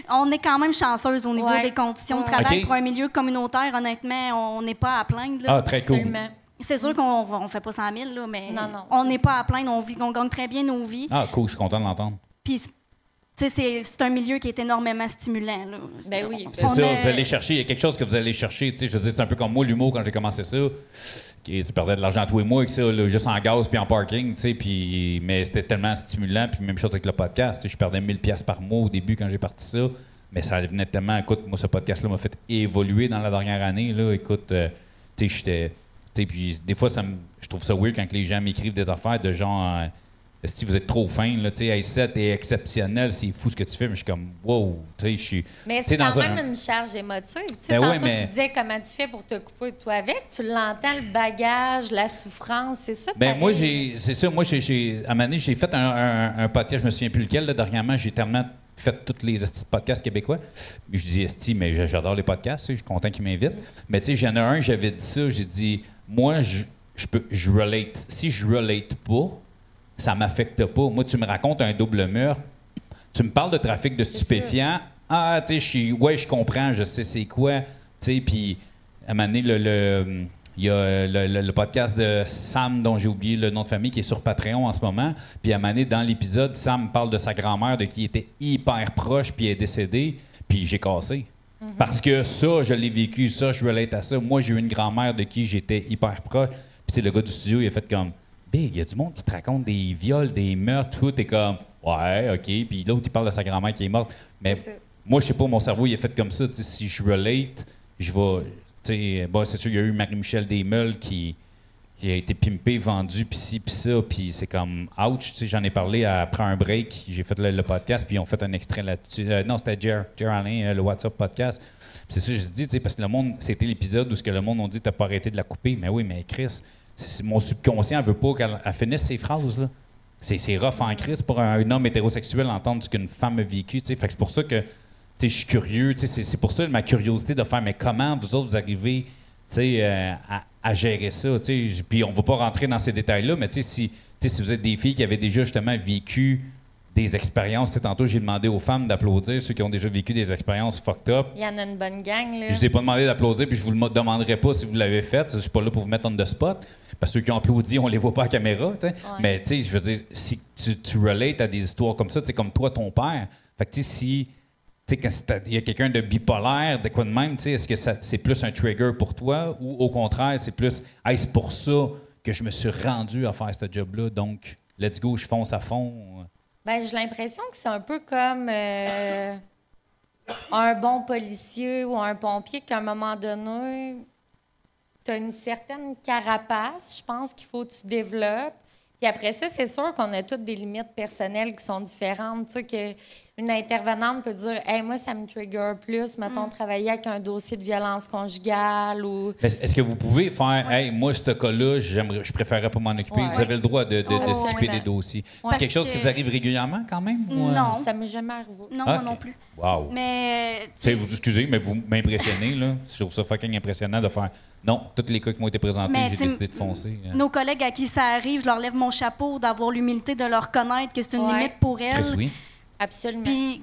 On est quand même chanceuse au niveau Ouais. des conditions de travail. OK. Pour un milieu communautaire, honnêtement, on n'est pas à plaindre. Là. Ah, très cool. Absolument. C'est sûr qu'on ne fait pas 100 000, là, mais Non, on c'est n'est ça. pas à plaindre. On gagne très bien nos vies. Ah, cool, je suis content de l'entendre. Puis, tu sais, c'est un milieu qui est énormément stimulant. Là. Ben oui. C'est On ça, a- vous allez chercher, il y a quelque chose que vous allez chercher, tu sais, je veux dire, c'est un peu comme moi, l'humour, quand j'ai commencé ça, tu perdais de l'argent tous les mois avec ça, là, juste en gaz puis en parking, tu sais, puis, mais c'était tellement stimulant, puis même chose avec le podcast, tu sais, je perdais 1000 pièces par mois au début quand j'ai parti ça, mais ça venait tellement, écoute, moi, ce podcast-là m'a fait évoluer dans la dernière année, là, écoute, tu sais, j'étais, tu sais, puis des fois, je trouve ça weird quand les gens m'écrivent des affaires de genre... si vous êtes trop fin, là, tu sais, hey, ça, t'es exceptionnel, c'est fou ce que tu fais, mais je suis comme, wow, tu sais, je suis. Mais tu sais, c'est quand dans même un- une charge émotive. Tu sais, Ben tantôt, ouais, mais- tu disais comment tu fais pour te couper de toi avec. Tu l'entends, le bagage, la souffrance, c'est ça? Ben pareil. moi, c'est ça, moi, à un moment donné, j'ai fait un podcast, je me souviens plus lequel, là, dernièrement, j'ai tellement fait tous les estis de podcasts québécois. Puis je dis esti, mais j'adore les podcasts, tu sais, je suis content qu'ils m'invitent. Mais tu sais, j'en ai un, j'avais dit ça, j'ai dit, moi, je relate. Si je relate pas, ça m'affecte pas. Moi, tu me racontes un double meurtre, tu me parles de trafic de stupéfiants. Ah, tu sais, je comprends, je sais c'est quoi. Tu sais, puis à un moment donné, il y a le podcast de Sam, dont j'ai oublié le nom de famille, qui est sur Patreon en ce moment. Puis à un moment donné, dans l'épisode, Sam parle de sa grand-mère, de qui était hyper proche, puis elle est décédée, puis j'ai cassé. Parce que ça, je l'ai vécu, ça, je relate à ça. Moi, j'ai eu une grand-mère de qui j'étais hyper proche. Puis tu sais, le gars du studio, il a fait comme... Big, il y a du monde qui te raconte des viols, des meurtres, tout. T'es comme, ouais, OK. Puis l'autre, il parle de sa grand-mère qui est morte. Mais C'est ça. moi, je sais pas, mon cerveau, il est fait comme ça. Tu sais, si je relate, je vais. Tu sais, bon, c'est sûr, il y a eu Marie-Michel Desmeules qui a été pimpé, vendu, puis ci, puis ça. Puis c'est comme, ouch. Tu sais, j'en ai parlé après un break. J'ai fait le podcast, puis ils ont fait un extrait là-dessus. Non, c'était Jer Alain, le WhatsApp podcast. Puis c'est ça, je dis, tu sais, parce que le monde, c'était l'épisode où ce que le monde a dit, t'as pas arrêté de la couper. Mais oui, mais Chris. Mon subconscient veut pas qu'elle finisse ces phrases-là. C'est rough en crise pour un homme hétérosexuel entendre ce qu'une femme a vécu. T'sais. Fait que c'est pour ça que je suis curieux. C'est pour ça ma curiosité de faire, mais comment vous autres vous arrivez à gérer ça? Puis on va pas rentrer dans ces détails-là, mais si vous êtes des filles qui avaient déjà justement vécu des expériences, tantôt j'ai demandé aux femmes d'applaudir, ceux qui ont déjà vécu des expériences fucked up. Il y en a une bonne gang, là. Je vous ai pas demandé d'applaudir, puis je vous le demanderai pas si vous l'avez fait. Je suis pas là pour vous mettre on the spot. Parce que ceux qui ont applaudi, on les voit pas à la caméra. T'sais. Ouais. Mais tu sais, je veux dire, si tu relates à des histoires comme ça, comme toi, ton père. Fait que tu sais, si quand il y a quelqu'un de bipolaire, de quoi de même, est-ce que c'est plus un trigger pour toi ou au contraire, c'est plus hey, c'est pour ça que je me suis rendu à faire ce job-là, donc let's go, je fonce à fond. Ben, j'ai l'impression que c'est un peu comme un bon policier ou un pompier qu'à un moment donné, tu as une certaine carapace, je pense qu'il faut que tu développes. Puis après ça, c'est sûr qu'on a toutes des limites personnelles qui sont différentes. Tu sais, que une intervenante peut dire « Hey, moi, ça me trigger plus, mettons, travailler avec un dossier de violence conjugale ou... » Est-ce que vous pouvez faire, hey, moi, ce cas-là, je préférerais pas m'en occuper. Ouais. Vous avez le droit de skipper ouais. des dossiers. Ouais. C'est quelque chose Parce qui que- vous arrive régulièrement quand même? ou, Non. Ça m'est jamais arrivé. Non, Ok. moi non plus. Wow. Mais, Vous excusez, mais vous m'impressionnez, là. Je trouve ça fucking impressionnant de faire. Non, tous les cas qui m'ont été présentés, Mais j'ai t'sais, décidé de foncer. nos collègues à qui ça arrive, je leur lève mon chapeau d'avoir l'humilité de leur reconnaître que c'est une Ouais. limite pour elles. Chris, oui. Absolument. Puis,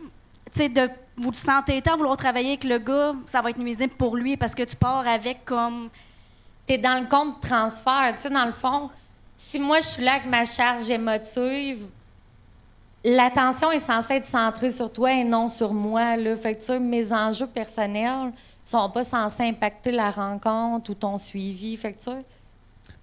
tu sais, vous te sentez tant à vouloir travailler avec le gars, ça va être nuisible pour lui parce que tu pars avec comme. T'es dans le compte transfert. Tu sais, dans le fond, si moi, je suis là avec ma charge émotive, l'attention est censée être centrée sur toi et non sur moi. Là. Fait que, tu sais, mes enjeux personnels sont pas censés impacter la rencontre ou ton suivi. Fait que, tu sais,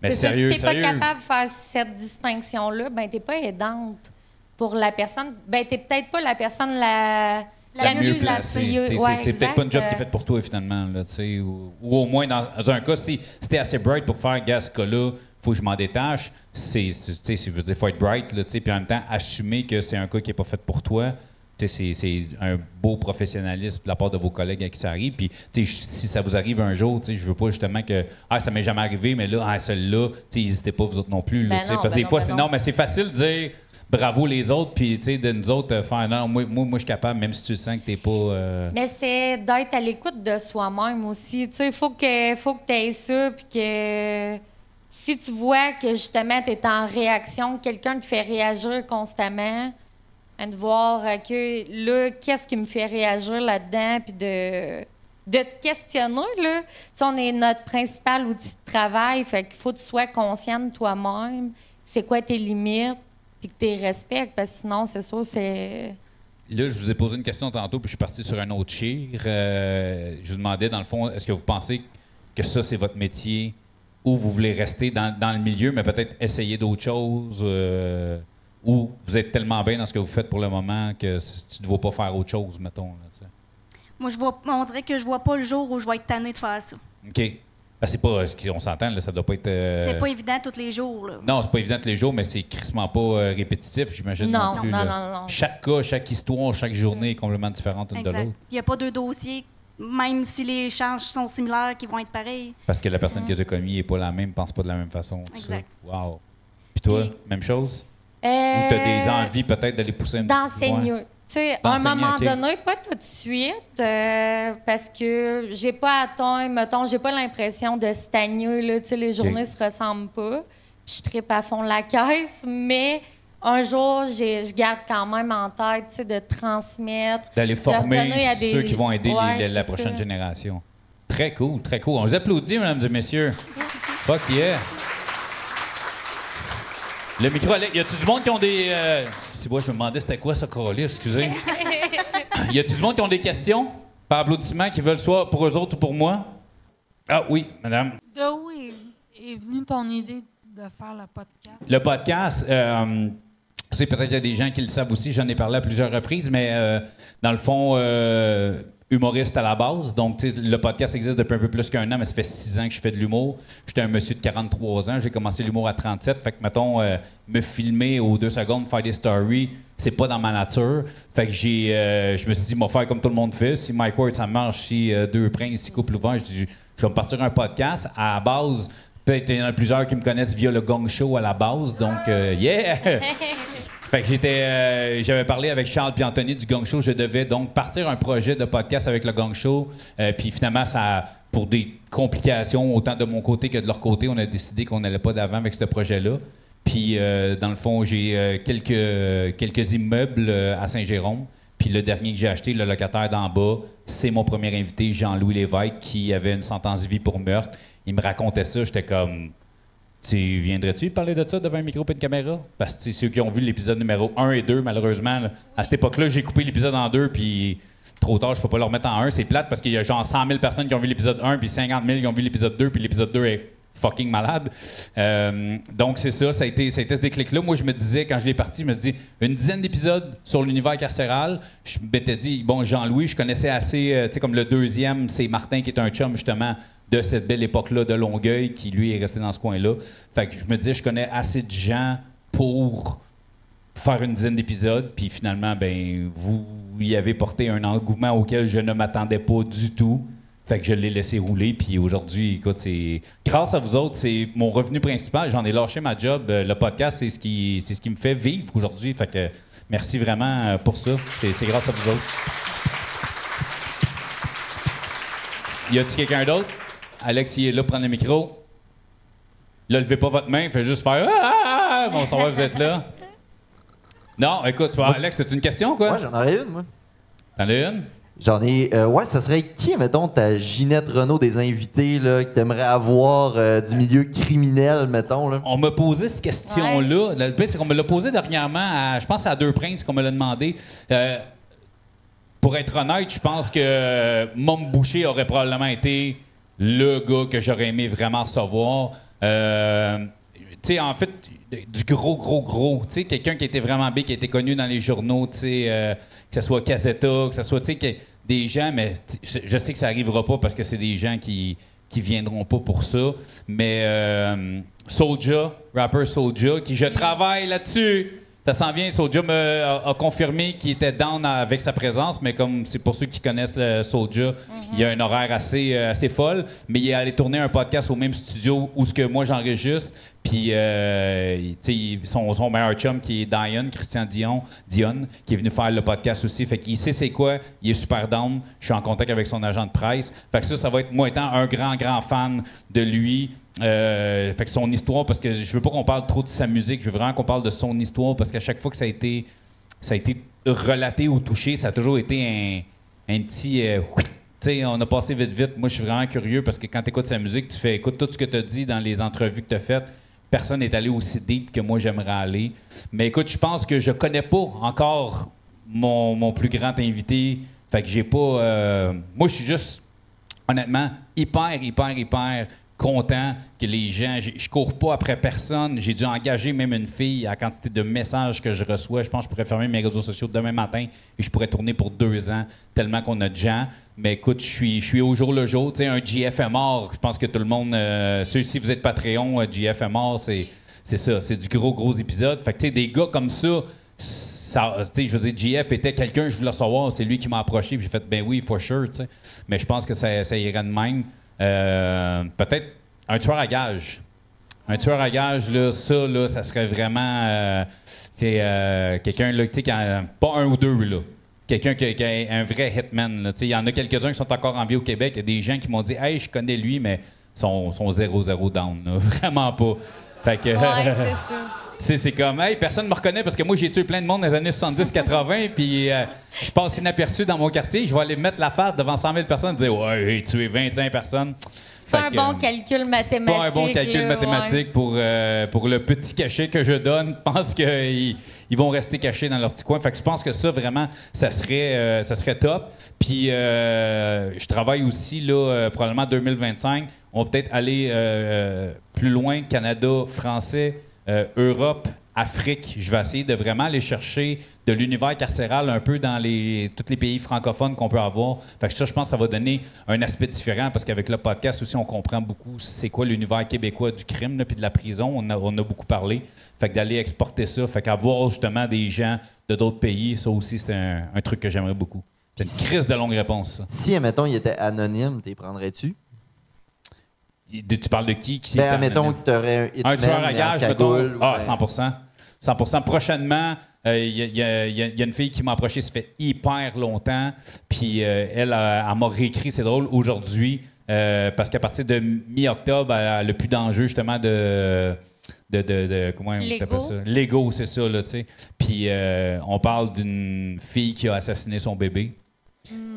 Mais c'est ça, sérieux, si t'es pas sérieux. capable de faire cette distinction-là, ben t'es pas aidante pour la personne. Ben t'es peut-être pas la personne la mieux placée. T'es Ouais, peut-être pas une job exact. qui est faite pour toi, finalement. Là, tu sais, ou au moins, dans un cas, si t'es assez bright pour faire, gars, ce cas-là, faut que je m'en détache. Je veux dire, faut être bright, là, tu sais, puis en même temps, assumer que c'est un cas qui n'est pas fait pour toi. Tu sais, c'est un beau professionnalisme de la part de vos collègues à qui ça arrive. Puis, tu sais, si ça vous arrive un jour, tu sais, je veux pas justement que ça m'est jamais arrivé, mais là, celle-là, tu sais, n'hésitez pas vous autres non plus. Là, Ben tu sais, non, parce que ben des non, fois, ben c'est non. non, mais c'est facile de dire bravo les autres, puis tu sais, de nous autres faire non, moi, je suis capable, même si tu sens que t'es pas. Mais c'est d'être à l'écoute de soi-même aussi. Tu sais, faut que tu aies ça, puis que si tu vois que justement tu es en réaction, que quelqu'un te fait réagir constamment, de voir que là, qu'est-ce qui me fait réagir là-dedans, puis de te questionner, là. Tu sais, on est notre principal outil de travail, fait qu'il faut que tu sois conscient de toi-même, c'est quoi tes limites, puis que tu les respectes, parce que sinon, c'est sûr, c'est... Là, je vous ai posé une question tantôt, puis je suis parti sur un autre chire. Je vous demandais, dans le fond, est-ce que vous pensez que ça, c'est votre métier, ou vous voulez rester dans le milieu, mais peut-être essayer d'autres choses, ou vous êtes tellement bien dans ce que vous faites pour le moment que tu ne dois pas faire autre chose, mettons. Là, tu sais. Moi, on dirait que je vois pas le jour où je vais être tannée de faire ça. OK. Ben, c'est pas ce qu'on s'entend, là, ça doit pas être. C'est pas évident tous les jours, là. Non, c'est pas évident tous les jours, mais c'est crissement pas répétitif, j'imagine. Non, plus, non, là. non. Chaque cas, chaque histoire, chaque journée est complètement différente une de Exact. l'autre. Il n'y a pas deux dossiers, même si les charges sont similaires, qui vont être pareils. Parce que la personne qui les a commis n'est pas la même, pense pas de la même façon. tout ça. Exact. Wow. Puis toi, Puis- même chose? Ou tu as des envies peut-être d'aller pousser un petit peu plus loin? D'enseigner. Tu sais, à un D'enseigner, moment ok. donné, pas tout de suite, parce que j'ai pas atteint, mettons, j'ai pas l'impression de stagner, là. Tu sais, les journées se ressemblent pas. Puis je tripe à fond la caisse, mais un jour, je garde quand même en tête, tu sais, de transmettre. D'aller former redonner à des- ceux qui vont aider Ouais, la c'est prochaine ça. génération. Très cool, très cool. On vous applaudit, mesdames et messieurs. Fuck yeah. Le micro, y a-tu du monde qui ont des... Si moi, je me demandais c'était quoi ça, Caroli, excusez. Y a-tu du monde qui ont des questions par applaudissement qui veulent soit pour eux autres ou pour moi? Ah oui, madame. De où est venue ton idée de faire le podcast? Le podcast, c'est peut-être qu'il y a des gens qui le savent aussi, j'en ai parlé à plusieurs reprises, mais dans le fond, humoriste à la base. Donc, tu sais, le podcast existe depuis un peu plus qu'un an, mais ça fait 6 ans que je fais de l'humour. J'étais un monsieur de 43 ans, j'ai commencé l'humour à 37. Fait que, mettons, me filmer aux 2 secondes, faire des stories, c'est pas dans ma nature. Fait que je me suis dit, moi, faire comme tout le monde fait. Si Mike Ward, ça marche, si Deux Princes, si Couple Ouvert, je vais me partir un podcast. À la base, peut-être il y en a plusieurs qui me connaissent via le Gong Show à la base. Donc, yeah! Fait que j'avais parlé avec Charles et Anthony du Gong Show. Je devais donc partir un projet de podcast avec le Gong Show. Puis finalement, pour des complications, autant de mon côté que de leur côté, on a décidé qu'on n'allait pas d'avant avec ce projet-là. Puis dans le fond, j'ai quelques immeubles à Saint-Jérôme. Puis le dernier que j'ai acheté, le locataire d'en bas, c'est mon premier invité, Jean-Louis Lévesque, qui avait une sentence vie pour meurtre. Il me racontait ça, j'étais comme... Tu viendrais-tu parler de ça devant un micro et une caméra? Parce que ceux qui ont vu l'épisode numéro 1 et 2, malheureusement, là, à cette époque-là, j'ai coupé l'épisode en 2, puis trop tard, je peux pas le remettre en 1. C'est plate parce qu'il y a genre 100 000 personnes qui ont vu l'épisode 1, puis 50 000 qui ont vu l'épisode 2, puis l'épisode 2 est fucking malade. Donc, c'est ça, ça a été ce déclic-là. Moi, je me disais, quand je l'ai parti, je me dis, une dizaine d'épisodes sur l'univers carcéral. Je m'étais dit, bon, Jean-Louis, je connaissais assez, tu sais, comme le deuxième, c'est Martin qui est un chum, justement, de cette belle époque-là de Longueuil, qui, lui, est resté dans ce coin-là. Fait que je me disais, je connais assez de gens pour faire une dizaine d'épisodes, puis finalement, ben vous il avait porté un engouement auquel je ne m'attendais pas du tout. Fait que je l'ai laissé rouler. Puis aujourd'hui, écoute, c'est grâce à vous autres, c'est mon revenu principal. J'en ai lâché ma job. Le podcast, c'est ce qui me fait vivre aujourd'hui. Fait que merci vraiment pour ça. C'est grâce à vous autres. Y a-tu quelqu'un d'autre? Alex, il est là, prendre le micro. Là, levez pas votre main, faites juste faire ah! Bon, ça va, vous êtes là. Non, écoute, toi, Alex, t'as-tu une question, quoi? Ouais, j'en aurais une, moi. T'en as une? J'en ai. Ouais, ça serait qui, mettons, ta Ginette Renault des invités, là, que t'aimerais avoir du milieu criminel, mettons, là? On m'a posé cette question-là. Le pire, c'est qu'on me l'a posé dernièrement, je pense à Deux Princes qu'on me l'a demandé. Pour être honnête, je pense que Mom Boucher aurait probablement été le gars que j'aurais aimé vraiment savoir. Tu sais, en fait, du gros. Tu sais, quelqu'un qui était vraiment big, qui a été connu dans les journaux, tu sais, que ce soit Casetta, que ce soit, tu sais, des gens, mais je sais que ça n'arrivera pas parce que c'est des gens qui viendront pas pour ça. Mais Soulja, rapper Soulja, qui je travaille là-dessus. Ça s'en vient, Soulja a confirmé qu'il était down avec sa présence, mais comme c'est pour ceux qui connaissent Soulja, il y a un horaire assez folle, mais il est allé tourner un podcast au même studio où ce que moi j'enregistre, puis son meilleur chum qui est Christian Dion, qui est venu faire le podcast aussi, fait qu'il sait c'est quoi, il est super down, je suis en contact avec son agent de presse, fait que ça va être moi étant un grand fan de lui. Fait que son histoire, parce que je veux pas qu'on parle trop de sa musique, je veux vraiment qu'on parle de son histoire, parce qu'à chaque fois que ça a été relaté ou touché, ça a toujours été un petit... tu sais, on a passé vite. Moi, je suis vraiment curieux, parce que quand tu écoutes sa musique, tu fais, écoute, tout ce que tu as dit dans les entrevues que tu as faites, personne n'est allé aussi deep que moi, j'aimerais aller. Mais écoute, je pense que je connais pas encore mon plus grand invité, fait que j'ai pas... moi, je suis juste, honnêtement, hyper content que les gens... Je cours pas après personne. J'ai dû engager même une fille à la quantité de messages que je reçois. Je pense que je pourrais fermer mes réseaux sociaux demain matin et je pourrais tourner pour 2 ans tellement qu'on a de gens. Mais écoute, je suis au jour le jour. Tu sais, un GFMR, je pense que tout le monde... si vous êtes Patreon, GFMR, c'est ça. C'est du gros épisode. Fait que tu sais, des gars comme ça, je veux dire, GF était quelqu'un, je voulais savoir, c'est lui qui m'a approché, puis j'ai fait, ben oui, for sure, tu sais. Mais je pense que ça irait de même. Peut-être un tueur à gages. Un tueur à gages, là, ça serait vraiment quelqu'un, là, tu sais, pas un ou deux, là. Quelqu'un qui est un vrai hitman, là. Tu sais, il y en a quelques-uns qui sont encore en vie au Québec. Il y a des gens qui m'ont dit, hey, je connais lui, mais sont 0-0 down, là. Vraiment pas. Fait que. Ouais, c'est ça. C'est comme, hey, personne ne me reconnaît parce que moi, j'ai tué plein de monde dans les années 70-80, puis je passe inaperçu dans mon quartier. Je vais aller mettre la face devant 100 000 personnes et dire, ouais, j'ai tué 25 personnes. C'est pas un bon calcul mathématique. C'est pas un bon calcul mathématique pour le petit cachet que je donne. Je pense qu'ils vont rester cachés dans leur petit coin. Fait que je pense que ça, vraiment, ça serait top. Puis je travaille aussi, là, probablement 2025. On va peut-être aller plus loin, Canada, français, Europe, Afrique. Je vais essayer de vraiment aller chercher de l'univers carcéral un peu dans tous les pays francophones qu'on peut avoir. Fait que ça, je pense que ça va donner un aspect différent parce qu'avec le podcast aussi, on comprend beaucoup c'est quoi l'univers québécois du crime puis de la prison. On a beaucoup parlé. Fait que d'aller exporter ça, fait qu'avoir justement des gens de d'autres pays, ça aussi, c'est un truc que j'aimerais beaucoup. C'est une crise de longue réponse, ça. Si, admettons, il était anonyme, t'es prendrais-tu? Tu parles de qui? Ben, admettons que tu aurais un tueur à gages, mettons. Ah, 100%. 100%. Prochainement, il y a une fille qui m'a approché, ça fait hyper longtemps. Puis elle m'a réécrit, c'est drôle, aujourd'hui, parce qu'à partir de mi-octobre, elle n'a plus d'enjeu, justement, de comment on appelle ça? Lego, c'est ça, là, tu sais. Puis on parle d'une fille qui a assassiné son bébé.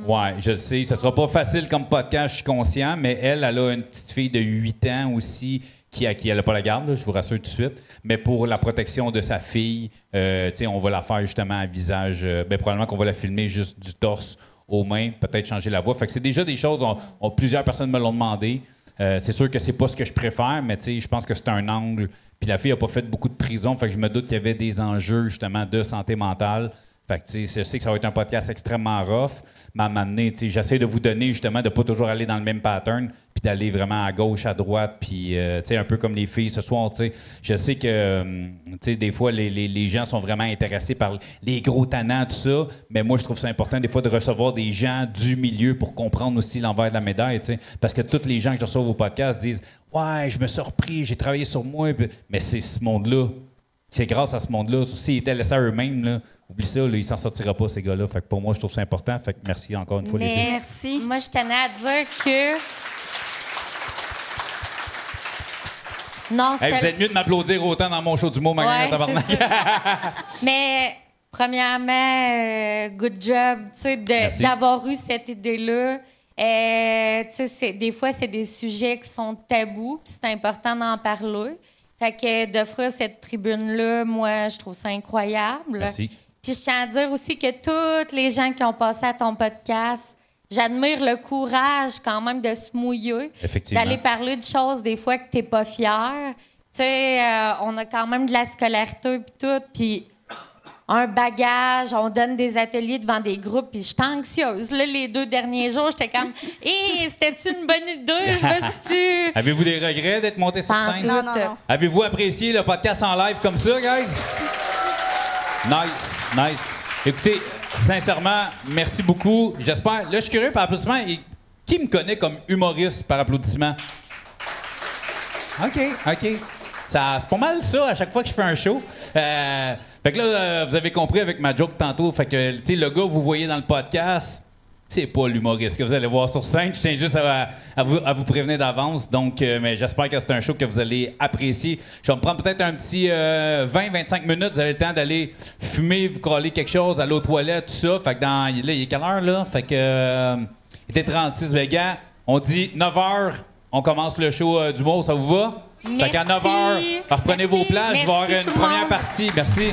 Ouais, je le sais. Ce sera pas facile comme podcast, je suis conscient, mais elle a une petite fille de 8 ans aussi qui n'a pas la garde, là, je vous rassure tout de suite. Mais pour la protection de sa fille, on va la faire justement à visage. Probablement qu'on va la filmer juste du torse aux mains, peut-être changer la voix. Fait que c'est déjà des choses, plusieurs personnes me l'ont demandé. C'est sûr que c'est pas ce que je préfère, mais je pense que c'est un angle. Puis la fille n'a pas fait beaucoup de prison, fait que je me doute qu'il y avait des enjeux justement de santé mentale. Fait que, je sais que ça va être un podcast extrêmement rough, mais à m'amener, j'essaie de vous donner justement de ne pas toujours aller dans le même pattern, puis d'aller vraiment à gauche, à droite, puis tu sais, un peu comme les filles ce soir, tu sais. Je sais que, tu sais, des fois, les gens sont vraiment intéressés par les gros tannants, tout ça, mais moi, je trouve ça important, des fois, de recevoir des gens du milieu pour comprendre aussi l'envers de la médaille, tu sais. Parce que tous les gens que je reçois au podcast disent « Ouais, je me suis repris, j'ai travaillé sur moi. » Mais c'est ce monde-là. C'est grâce à ce monde-là. S'ils étaient laissés à eux-mêmes, là, oublie ça, là, ils s'en sortira pas, ces gars-là. Fait que pour moi, je trouve ça important. Fait que merci encore une fois, les filles. Merci. Moi, je tenais à dire que... Non, Hey, vous êtes mieux de m'applaudir autant dans mon show d'humour, ma gang de tabarnak. Mais, premièrement, good job, tu sais, d'avoir eu cette idée-là. Tu sais, des fois, c'est des sujets qui sont tabous, puis c'est important d'en parler. Fait que d'offrir cette tribune-là, moi, je trouve ça incroyable. Merci. Puis je tiens à dire aussi que tous les gens qui ont passé à ton podcast, j'admire le courage quand même de se mouiller, d'aller parler de choses des fois que t'es pas fier. Tu sais, on a quand même de la scolarité puis tout, puis un bagage, on donne des ateliers devant des groupes, puis j'étais anxieuse. Là, les 2 derniers jours, j'étais comme « Hé, c'était-tu une bonne idée? Je me suis-tu... » Avez-vous des regrets d'être monté sur scène? Non, non, non. Avez-vous apprécié le podcast en live comme ça, guys? Nice. Écoutez, sincèrement, merci beaucoup. J'espère... Là, je suis curieux par applaudissement. Qui me connaît comme humoriste par applaudissement? OK. C'est pas mal ça à chaque fois que je fais un show. Fait que là, vous avez compris avec ma joke tantôt. Fait que, tu sais, le gars que vous voyez dans le podcast, c'est pas l'humoriste que vous allez voir sur scène. Je tiens juste à vous prévenir d'avance. Donc, mais j'espère que c'est un show que vous allez apprécier. Je vais me prendre peut-être un petit 20-25 minutes. Vous avez le temps d'aller fumer, vous coller quelque chose, aller aux toilettes, tout ça. Fait que là, il est quelle heure, là? Fait que, il était 36, les gars. On dit 9h, on commence le show d'humour. Ça vous va? Merci. Fait qu'à 9h, reprenez vos places. Je vais avoir une première partie. Merci.